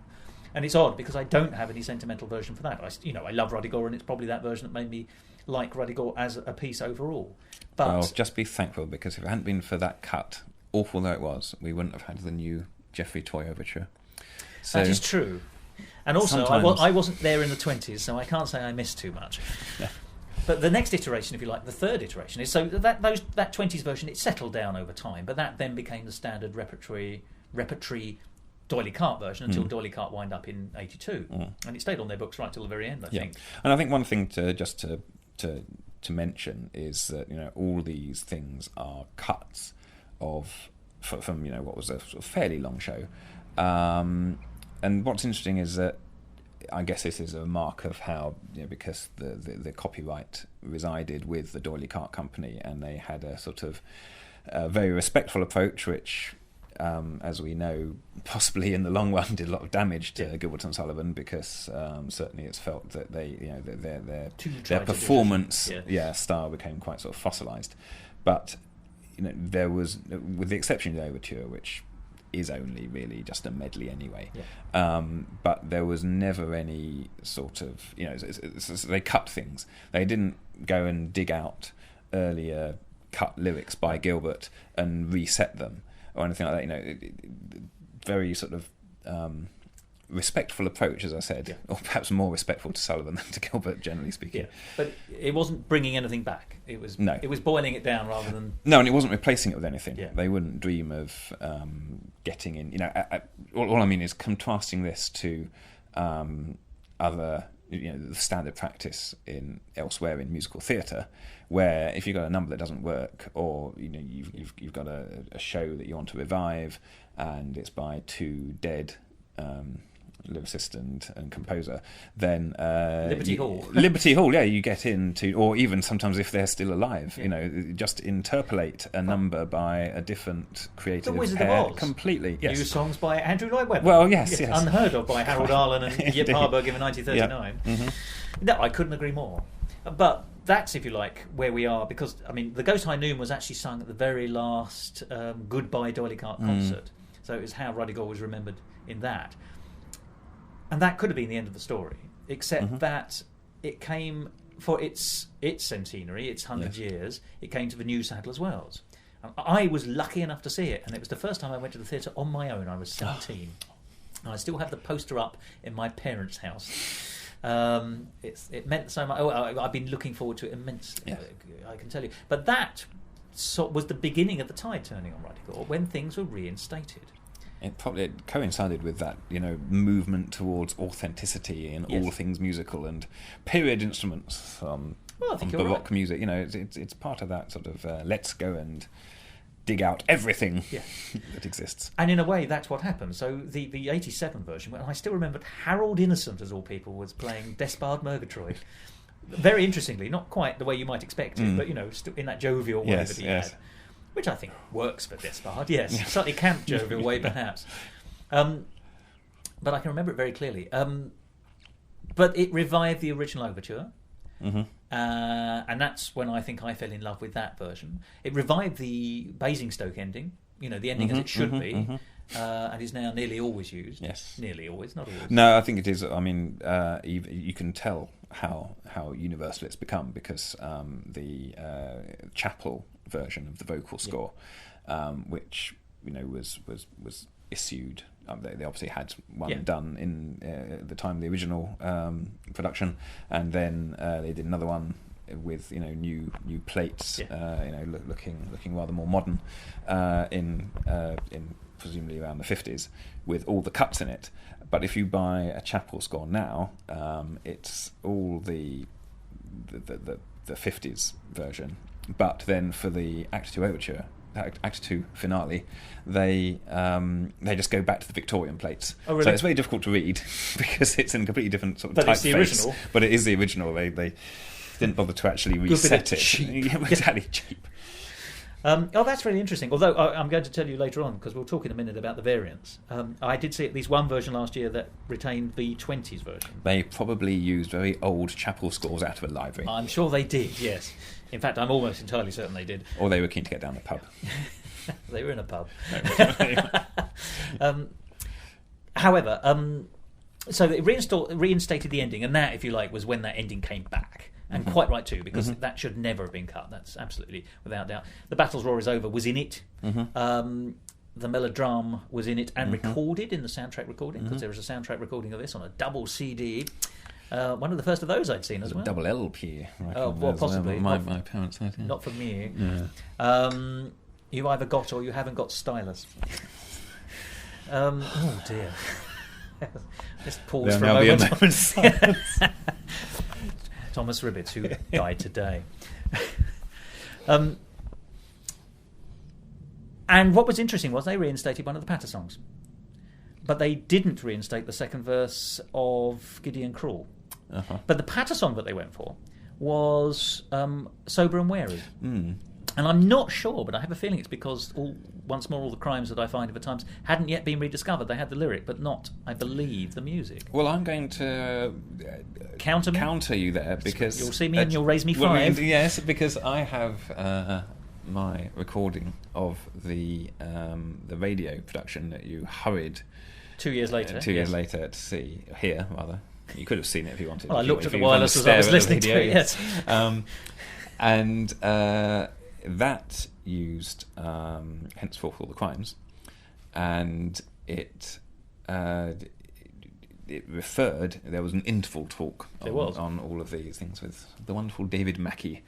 and it's odd because I don't have any sentimental version for that. I love Ruddigore, and it's probably that version that made me like Ruddigore as a piece overall. But I'll just be thankful, because if it hadn't been for that cut, awful though it was, we wouldn't have had the new Geoffrey Toy overture. So that is true. And also, I wasn't there in the 20s, so I can't say I missed too much. Yeah. But the next iteration, if you like, the third iteration, is so that 20s version, it settled down over time, but that then became the standard repertory D'Oyly Carte version until D'Oyly Carte wind up in 82. And it stayed on their books right till the very end, I think. And I think one thing to mention is that all these things are cuts from what was a sort of fairly long show, and what's interesting is that I guess this is a mark of how because the copyright resided with the D'Oyly Carte Company, and they had a sort of very respectful approach, which as we know, possibly in the long run did a lot of damage to Gilbert and Sullivan, because certainly it's felt that their performance style became quite sort of fossilized. But there was, with the exception of the overture, which is only really just a medley anyway, but there was never any sort of they cut things. They didn't go and dig out earlier cut lyrics by Gilbert and reset them or anything like that. Very sort of respectful approach, as I said, or perhaps more respectful to Sullivan than to Gilbert, generally speaking. But it wasn't bringing anything back. It was boiling it down rather than... No, and it wasn't replacing it with anything. They wouldn't dream of getting in... all I mean is contrasting this to other... the standard practice elsewhere in musical theatre, where if you've got a number that doesn't work, or you've got a show that you want to revive, and it's by two dead lyricist and composer, then Liberty Hall, you get into, or even sometimes if they're still alive, just interpolate a number by a different creative pair completely. New songs by Andrew Lloyd Webber. Well, yes. Unheard of by Harold Arlen and Yip Harburg in 1939. No, I couldn't agree more. But that's, if you like, where we are, because the Ghost High Noon was actually sung at the very last Goodbye D'Oyly Carte concert, so it was how Ruddigore was remembered in that. And that could have been the end of the story, except that it came for its centenary, its 100 years. It came to the New Sadler's Wells. I was lucky enough to see it, and it was the first time I went to the theatre on my own. I was 17, and I still have the poster up in my parents' house. It meant so much. I've been looking forward to it immensely. I can tell you. But that was the beginning of the tide turning on Ruddigore, when things were reinstated. It probably coincided with that, movement towards authenticity in all things musical and period instruments from Baroque music. It's part of that sort of let's go and dig out everything that exists. And in a way, that's what happened. So the 87 version, and I still remembered Harold Innocent, as all people, was playing Despard Murgatroyd. Very interestingly, not quite the way you might expect it, but still in that jovial way that he had. Which I think works for Despard, slightly camp jovial way perhaps. But I can remember it very clearly. But it revived the original overture, and that's when I think I fell in love with that version. It revived the Basingstoke ending, the ending as it should be, and is now nearly always used. Yes. Nearly always, not always. No, I think it is. You can tell how universal it's become, because the chapel version of the vocal score, which was issued. They obviously had one done in at the time of the original production, and then they did another one with new plates, looking rather more modern, in presumably around the 50s, with all the cuts in it. But if you buy a chapel score now, it's all the 50s version. But then for the Act 2 overture, Act 2 finale, they just go back to the Victorian plates. Oh, really? So it's very difficult to read because it's in a completely different sort of But it's the typeface. original. But it is the original. They didn't bother to actually reset it. Cheap. Yeah, exactly, cheap. That's really interesting. Although I'm going to tell you later on, because we'll talk in a minute about the variants. I did see at least one version last year that retained the 20s version. They probably used very old chapel scores out of a library. I'm sure they did, yes. In fact, I'm almost entirely certain they did. Or they were keen to get down the pub. They were in a pub. However, so they reinstated the ending, and that, if you like, was when that ending came back. And quite right too, because that should never have been cut. That's absolutely without doubt. The Battle's Roar is Over was in it. The Melodram was in it and recorded in the soundtrack recording, because there was a soundtrack recording of this on a double CD. One of the first of those I'd seen as well. Double LP. Oh, well, possibly. My parents had. Yeah. Not for me. Yeah. You either got or you haven't got stylus. Oh dear. Let's pause for a There'll moment. be a moment's silence. Thomas Ribbits, who died today. And what was interesting was they reinstated one of the Patter songs, but they didn't reinstate the second verse of Gideon Cruel. But the Patter song that they went for was Sober and Wary. And I'm not sure, but I have a feeling it's because once more all the crimes that I find of at times hadn't yet been rediscovered. They had the lyric, but not, I believe, the music. Well, I'm going to counter you there, because you'll see me and you'll raise me 5. Yes, because I have my recording of the radio production that you hurried 2 years later. 2 years later to see here, rather. You could have seen it if you wanted. Well, I looked at if the you wanted wireless to as I was stare at the listening to video, it. Yes. And that used Henceforth All the Crimes, and it referred. There was an interval talk on all of these things with the wonderful David Mackey,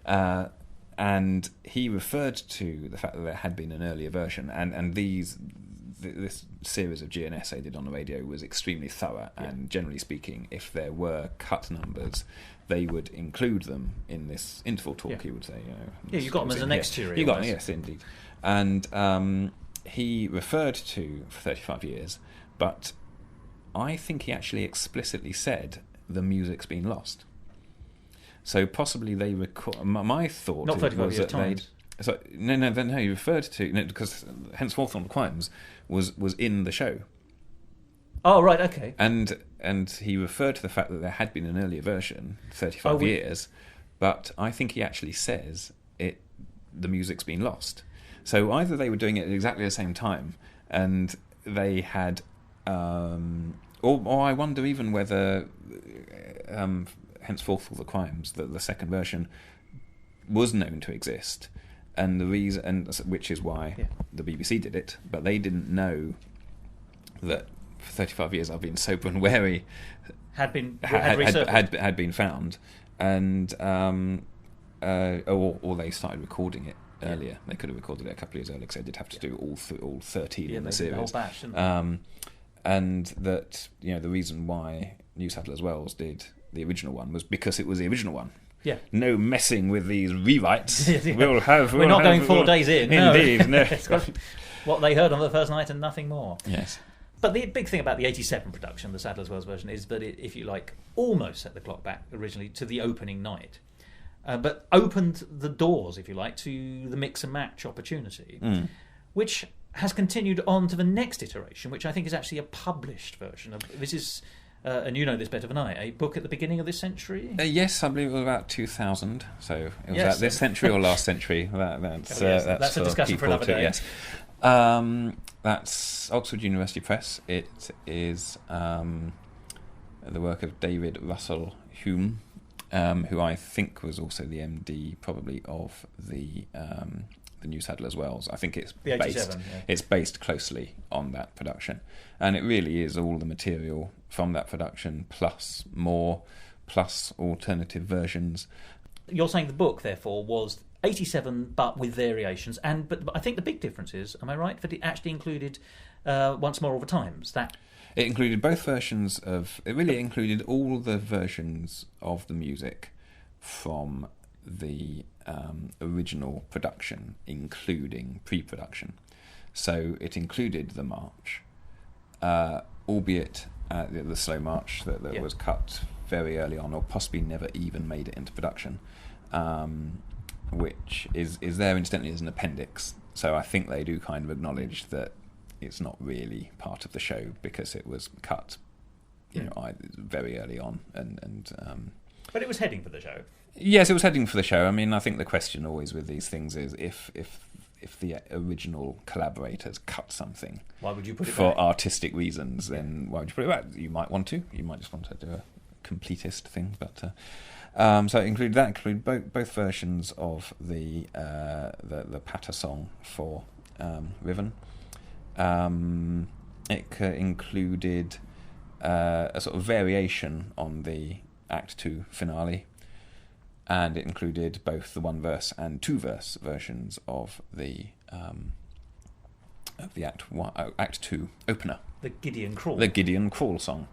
and he referred to the fact that there had been an earlier version, and this series of GNS they did on the radio was extremely thorough, and generally speaking, if there were cut numbers, they would include them in this interval talk. He would say, you got them as an extra. You got them, yes, indeed. And he referred to for 35 years, but I think he actually explicitly said the music's been lost. So possibly they record. My thought not 35 was years that they'd. So no. He referred to because Henceforth on the Crimes was in the show. Oh right, okay. And he referred to the fact that there had been an earlier version, 35 years, but I think he actually says the music's been lost. So either they were doing it at exactly the same time, and they had, or I wonder even whether Henceforth All the Crimes, the second version, was known to exist. And the reason, which is why the BBC did it, but they didn't know that for 35 years I've been sober and wary had been found, and or they started recording it earlier. They could have recorded it a couple of years earlier, because they did have to do all 13 in the series. The whole batch, and that the reason why New Sadler's Wells did the original one was because it was the original one. Yeah. No messing with these rewrites. We're not going 4 days in. Indeed. No. What they heard on the first night and nothing more. Yes. But the big thing about the 87 production, the Sadler's Wells version, is that it, if you like, almost set the clock back originally to the opening night. But opened the doors, if you like, to the mix and match opportunity, which has continued on to the next iteration, which I think is actually a published version. This is... and you know this better than I, a book at the beginning of this century? Yes, I believe it was about 2000. So it was this century or last century. That's a discussion for another day. Yes. That's Oxford University Press. It is the work of David Russell Hume, who I think was also the MD probably of the New Sadler's Wells. I think it's based closely on that production, and it really is all the material from that production plus more, plus alternative versions. You're saying the book, therefore, was 87 but with variations, but I think the big difference is, am I right, that it actually included Once More All the Times? That it included both versions of. It really included all the versions of the music from the original production, including pre-production. So it included the march, albeit the slow march that was cut very early on, or possibly never even made it into production, which is there incidentally as an appendix. So I think they do kind of acknowledge that it's not really part of the show because it was cut, very early on, and but it was heading for the show. Yes, it was heading for the show. I mean, I think the question always with these things is if the original collaborators cut something, why would you put it for back? Artistic reasons? Then why would you put it back? You might want to. You might just want to do a completist thing. But so it included both versions of the patter song for Riven. It included a sort of variation on the Act 2 finale, and it included both the one verse and two verse versions of the Act 2 opener, The Gideon Crawl. the Gideon Crawl song,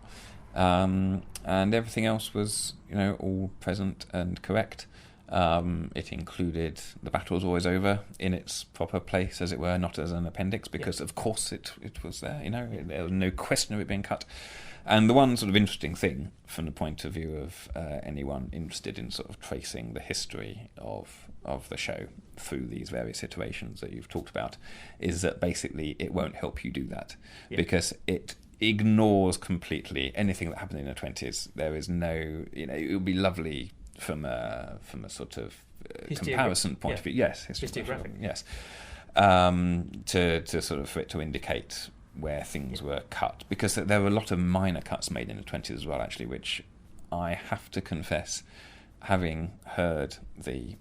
and everything else was all present and correct. It included The Battle's Always Over in its proper place, as it were, not as an appendix, because of course it was there. There was no question of it being cut. And the one sort of interesting thing from the point of view of anyone interested in sort of tracing the history of the show through these various iterations that you've talked about is that basically it won't help you do that, because it ignores completely anything that happened in the 20s. There is no, it would be lovely from a sort of comparison point of view. Yes, historiographic. Yes, to sort of for it to indicate where things were cut, because there were a lot of minor cuts made in the 20s as well, actually, which I have to confess, having heard the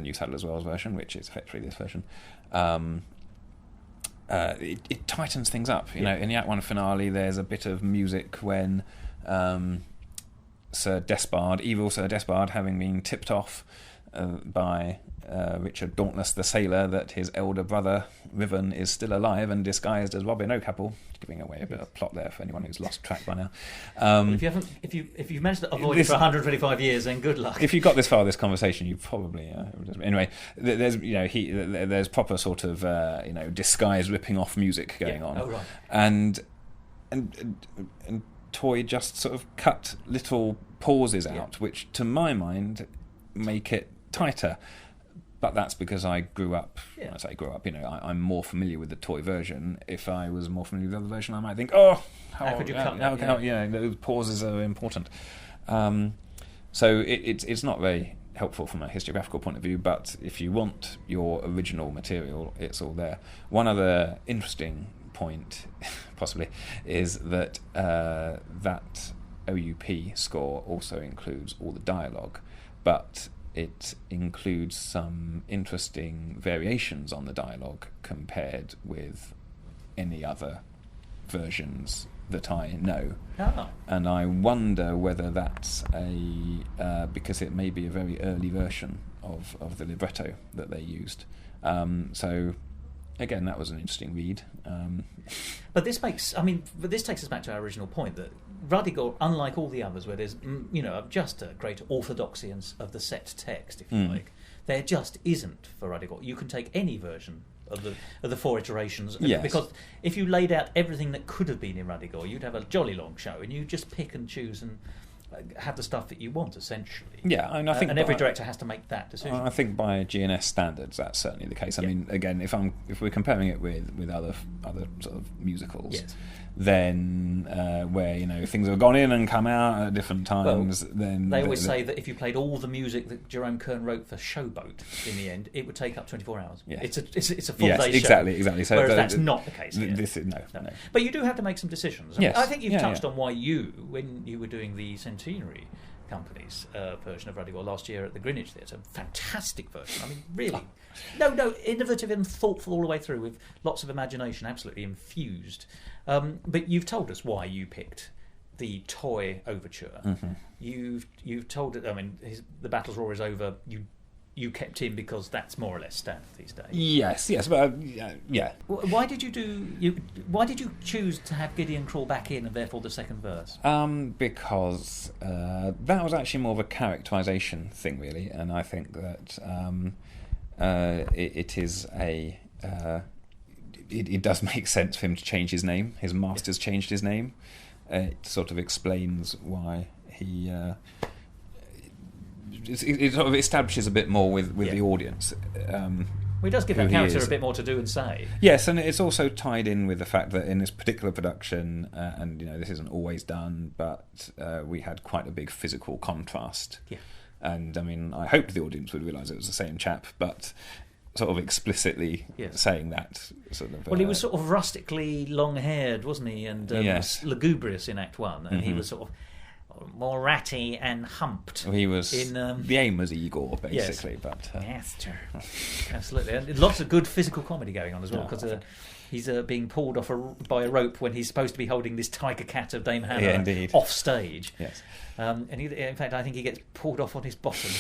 New Saddlers Wells version, which is effectively this version, it tightens things up. In the Act 1 finale, there's a bit of music when Sir Despard, evil Sir Despard, having been tipped off by Richard Dauntless the Sailor that his elder brother Riven is still alive and disguised as Robin O'Capple, giving away a bit of plot there for anyone who's lost track by now. If you've managed to avoid it for 125 years, then good luck. If you got this far this conversation, you probably anyway. There's proper sort of disguised ripping off music going on. Oh, right. and Toy just sort of cut little pauses out, which to my mind make it tighter. But that's because I grew up. When I say grew up, I'm more familiar with the Toy version. If I was more familiar with the other version, I might think, how could you cut that? Those pauses are important. So it's not very helpful from a historiographical point of view, but if you want your original material, it's all there. One other interesting point, possibly, is that that OUP score also includes all the dialogue, but it includes some interesting variations on the dialogue compared with any other versions that I know. Oh. And I wonder whether that's because it may be a very early version of the libretto that they used. So again, that was an interesting read. But this takes us back to our original point that Ruddigore, unlike all the others, where there's just a great orthodoxy of the set text, if you like, there just isn't for Ruddigore. You can take any version of the four iterations, because if you laid out everything that could have been in Ruddigore, you'd have a jolly long show, and you just pick and choose and have the stuff that you want, essentially. Yeah, and I think every director has to make that decision. I think by GNS standards, that's certainly the case. I mean, again, if we're comparing it with other sort of musicals, then where things have gone in and come out at different times, then they always say that if you played all the music that Jerome Kern wrote for Showboat, in the end, it would take up 24 hours. Yeah. It's a full day show. Exactly. So whereas that's not the case. This is no. But you do have to make some decisions. I think you've touched on why when you were doing the Centenary Company's version of Ruddigore last year at the Greenwich Theatre, fantastic version. I mean, really, innovative and thoughtful all the way through, with lots of imagination, absolutely infused. But you've told us why you picked the Toy overture. Mm-hmm. You've told it. I mean, The Battle's Roar is over. You you kept in because that's more or less standard these days. Yes, but yeah. Why did you choose to have Gideon crawl back in and therefore the second verse? Because that was actually more of a characterisation thing, really, and I think that it is a. It does make sense for him to change his name. His master's changed his name. It sort of explains why he. It sort of establishes a bit more with the audience. Well, he does give that character a bit more to do and say. Yes, and it's also tied in with the fact that in this particular production, and this isn't always done, but we had quite a big physical contrast. Yeah. And I mean, I hoped the audience would realise it was the same chap, but sort of explicitly saying that sort of. Well, he was sort of rustically long-haired, wasn't he? And lugubrious in Act 1, and he was sort of more ratty and humped. He was the aim was Igor, basically, but Master. Absolutely, and lots of good physical comedy going on as well, because he's being pulled off by a rope when he's supposed to be holding this tiger cat of Dame Hannah off stage. Yes, and in fact, I think he gets pulled off on his bottom.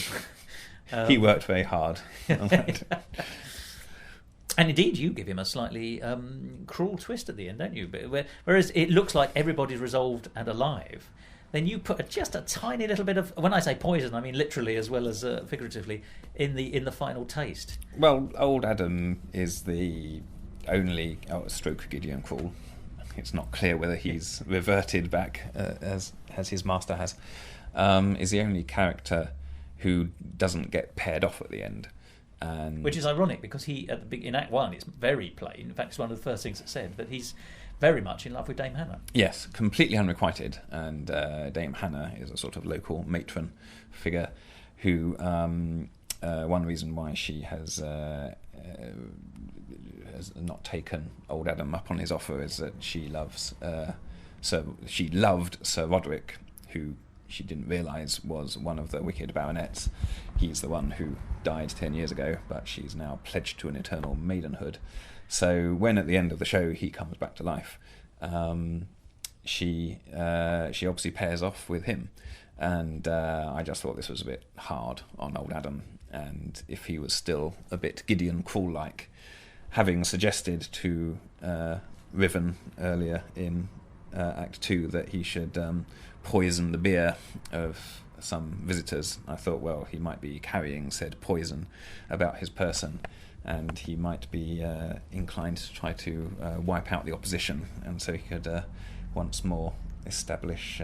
He worked very hard on that. And indeed, you give him a slightly cruel twist at the end, don't you? But whereas it looks like everybody's resolved and alive, then you put just a tiny little bit of, when I say poison, I mean literally as well as figuratively, in the final taste. Well, old Adam is the only stroke Gideon Crawl. It's not clear whether he's reverted back as his master has. Is the only character who doesn't get paired off at the end. Which is ironic, because he in Act 1 it's very plain. In fact, it's one of the first things that's said, that he's very much in love with Dame Hannah. Yes, completely unrequited, and Dame Hannah is a sort of local matron figure who one reason why she has not taken old Adam up on his offer is that she loved Sir Roderick, who she didn't realise was one of the wicked baronets. He's the one who died 10 years ago, but she's now pledged to an eternal maidenhood. So when at the end of the show he comes back to life, she obviously pairs off with him, and I just thought this was a bit hard on old Adam, and if he was still a bit Gideon Crawl-like, having suggested to Riven earlier in Act 2 that he should poison the beer of some visitors, I thought, well, he might be carrying said poison about his person, and he might be inclined to try to wipe out the opposition, and so he could once more establish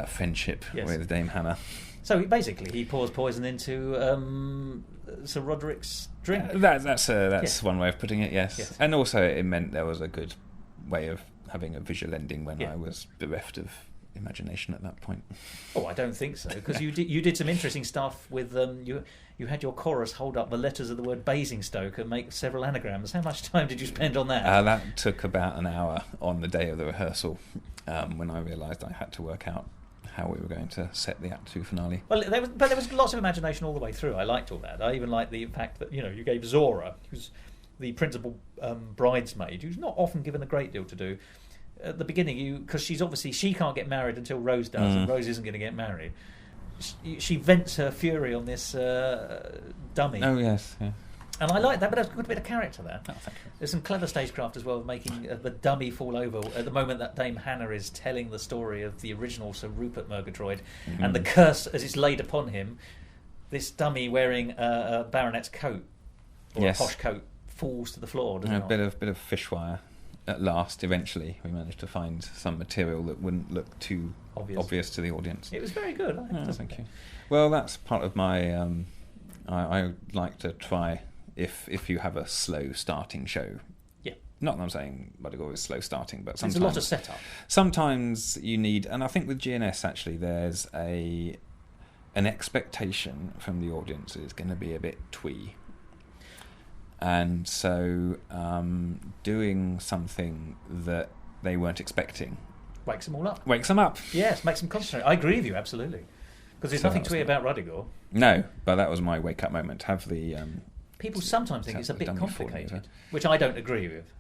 friendship with Dame Hannah. So he pours poison into Sir Roderick's drink. That's one way of putting it. Yes, and also it meant there was a good way of having a visual ending when I was bereft of imagination at that point. Oh, I don't think so, because you did some interesting stuff with you had your chorus hold up the letters of the word Basingstoke and make several anagrams. How much time did you spend on that? That took about an hour on the day of the rehearsal, when I realised I had to work out how we were going to set the Act 2 finale. Well, there was lots of imagination all the way through. I liked all that. I even liked the fact that you gave Zora, who's the principal bridesmaid, who's not often given a great deal to do, at the beginning, because she can't get married until Rose does, and Rose isn't going to get married. She vents her fury on this dummy. Oh yes, yeah. And I like that, but there's a good bit of character there. Oh, thank you. There's some clever stagecraft as well, making the dummy fall over at the moment that Dame Hannah is telling the story of the original Sir Rupert Murgatroyd, and the curse as it's laid upon him. This dummy wearing a baronet's coat, or a posh coat, falls to the floor. A bit of fish wire. At last, eventually, we managed to find some material that wouldn't look too obvious to the audience. It was very good. Thank you. Well, that's part of my. I like to try if you have a slow starting show. Yeah. Not that I'm saying Ruddigore is slow starting, but sometimes there's a lot of setup. Sometimes you need, and I think with GNS actually, there's an expectation from the audience that it's going to be a bit twee. And so doing something that they weren't expecting wakes them all up. Wakes them up. Yes, makes them concentrate. I agree with you, absolutely. Because there's nothing twee about Ruddigore. No, but that was my wake-up moment. Have the people sometimes think it's a bit complicated, which I don't agree with.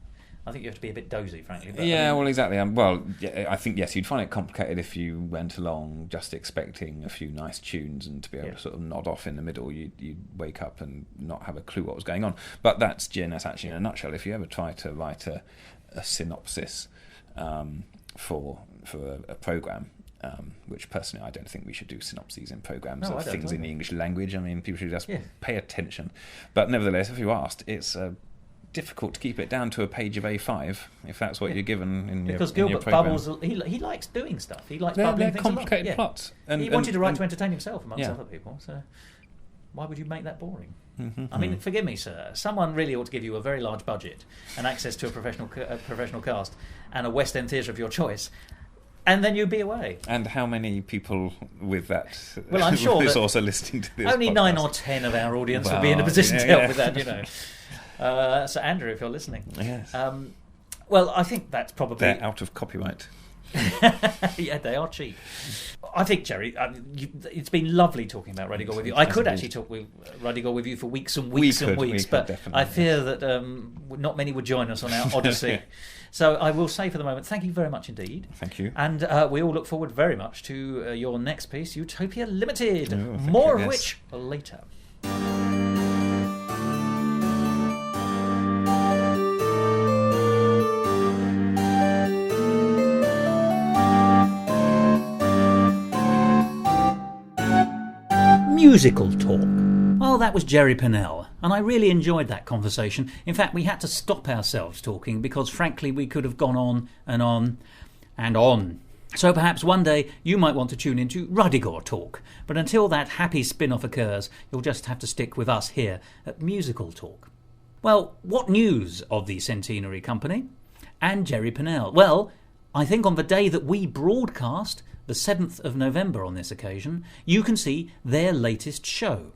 I think you have to be a bit dozy, frankly. But, Yeah, well, exactly. I think, yes, you'd find it complicated if you went along just expecting a few nice tunes and to be able to sort of nod off in the middle. You'd wake up and not have a clue what was going on. But that's GNS actually in a nutshell. If you ever try to write a synopsis for a programme, which personally I don't think we should do synopses in programmes of things in the English language. I mean, people should just pay attention. But nevertheless, if you asked, it's difficult to keep it down to a page of A5 if that's what you're given in your because Gilbert programme. Bubbles, he likes doing stuff. He likes bubbling things complicated along. plots. He wanted to write to entertain himself amongst other people. So why would you make that boring? I mean, forgive me, sir. Someone really ought to give you a very large budget and access to a professional cast and a West End theatre of your choice. And then you'd be away. And how many people with that? Well, I'm sure that also listening to this. Only podcast? 9 or 10 of our audience would be in a position to help with that, you know. So, Andrew, if you're listening, yes. Well, I think that's probably they're out of copyright. Yeah, they are cheap. I think, Jerry, it's been lovely talking about Ruddigore with you. I could actually talk with Ruddigore with you for weeks and weeks and weeks, but I fear that not many would join us on our odyssey. So I will say for the moment, thank you very much indeed. Thank you. And we all look forward very much to your next piece, Utopia Limited. Oh, More of which later. Musical talk. Well, that was Jerry Pennell, and I really enjoyed that conversation. In fact, we had to stop ourselves talking because, frankly, we could have gone on and on and on. So perhaps one day you might want to tune into Ruddigore Talk, but until that happy spin-off occurs, you'll just have to stick with us here at Musical Talk. Well, what news of the Centenary Company and Jerry Pennell? Well, I think on the day that we broadcast, the 7th of November on this occasion, you can see their latest show,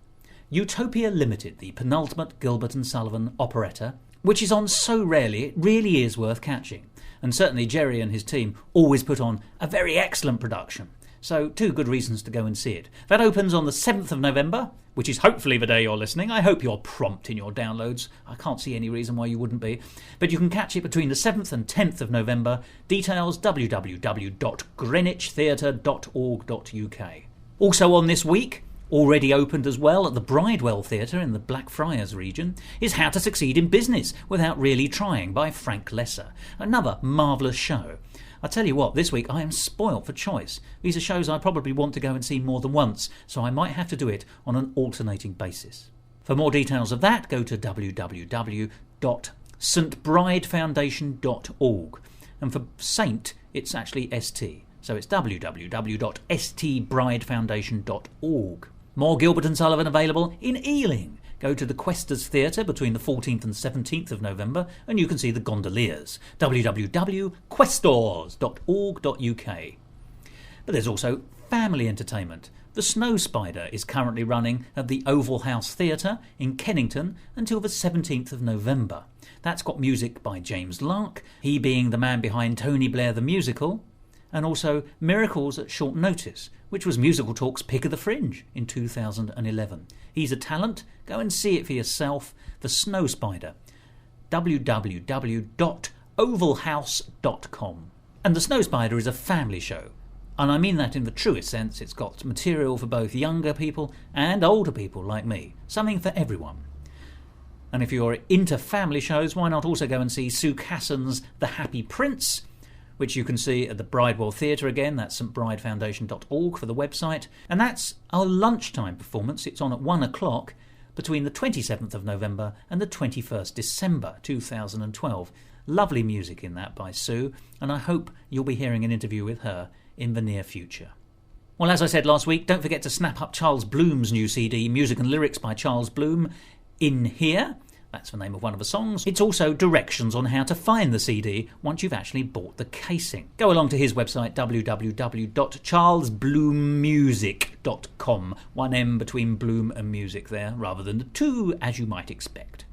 Utopia Limited, the penultimate Gilbert and Sullivan operetta, which is on so rarely it really is worth catching. And certainly Jerry and his team always put on a very excellent production. So 2 good reasons to go and see it. That opens on the 7th of November, which is hopefully the day you're listening. I hope you're prompt in your downloads. I can't see any reason why you wouldn't be. But you can catch it between the 7th and 10th of November. Details www.greenwichtheatre.org.uk. Also on this week, already opened as well at the Bridewell Theatre in the Blackfriars region, is How to Succeed in Business Without Really Trying by Frank Lesser. Another marvellous show. I tell you what, this week I am spoilt for choice. These are shows I probably want to go and see more than once, so I might have to do it on an alternating basis. For more details of that, go to www.stbridefoundation.org. And for Saint, it's actually ST. So it's www.stbridefoundation.org. More Gilbert and Sullivan available in Ealing. Go to the Questors Theatre between the 14th and 17th of November and you can see the Gondoliers. www.questors.org.uk. But there's also family entertainment. The Snow Spider is currently running at the Oval House Theatre in Kennington until the 17th of November. That's got music by James Lark, he being the man behind Tony Blair the Musical, and also Miracles at Short Notice, which was Musical Talk's Pick of the Fringe in 2011. He's a talent. Go and see it for yourself. The Snow Spider. www.ovalhouse.com. And The Snow Spider is a family show. And I mean that in the truest sense. It's got material for both younger people and older people like me. Something for everyone. And if you're into family shows, why not also go and see Sue Casson's The Happy Prince, which you can see at the Bridewell Theatre again. That's stbridefoundation.org for the website. And that's our lunchtime performance. It's on at 1 o'clock between the 27th of November and the 21st December 2012. Lovely music in that by Sue, and I hope you'll be hearing an interview with her in the near future. Well, as I said last week, don't forget to snap up Charles Bloom's new CD, Music and Lyrics by Charles Bloom, in here. That's the name of one of the songs. It's also directions on how to find the CD once you've actually bought the casing. Go along to his website, www.charlesbloommusic.com. 1 M between Bloom and music there, rather than the 2, as you might expect.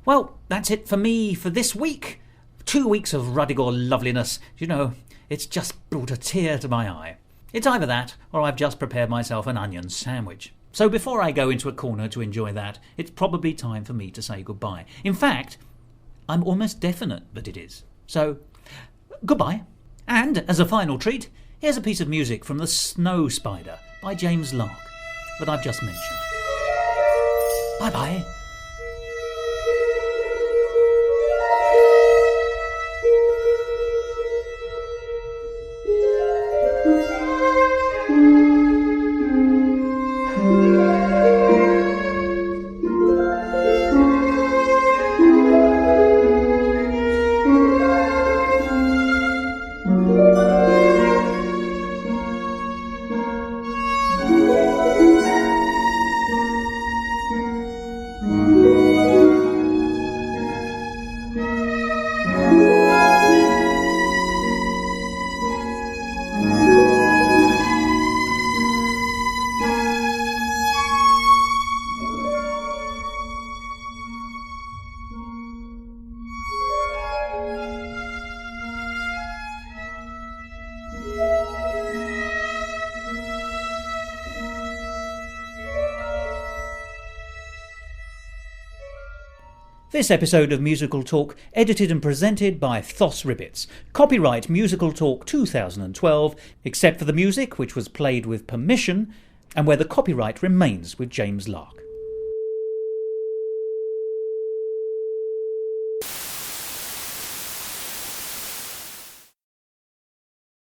Well, that's it for me for this week. 2 weeks of Ruddigore loveliness. You know, it's just brought a tear to my eye. It's either that, or I've just prepared myself an onion sandwich. So before I go into a corner to enjoy that, it's probably time for me to say goodbye. In fact, I'm almost definite that it is. So, goodbye. And, as a final treat, here's a piece of music from The Snow Spider by James Lark that I've just mentioned. Bye-bye. This episode of Musical Talk, edited and presented by Thos Ribbits. Copyright Musical Talk 2012, except for the music, which was played with permission, and where the copyright remains with James Lark.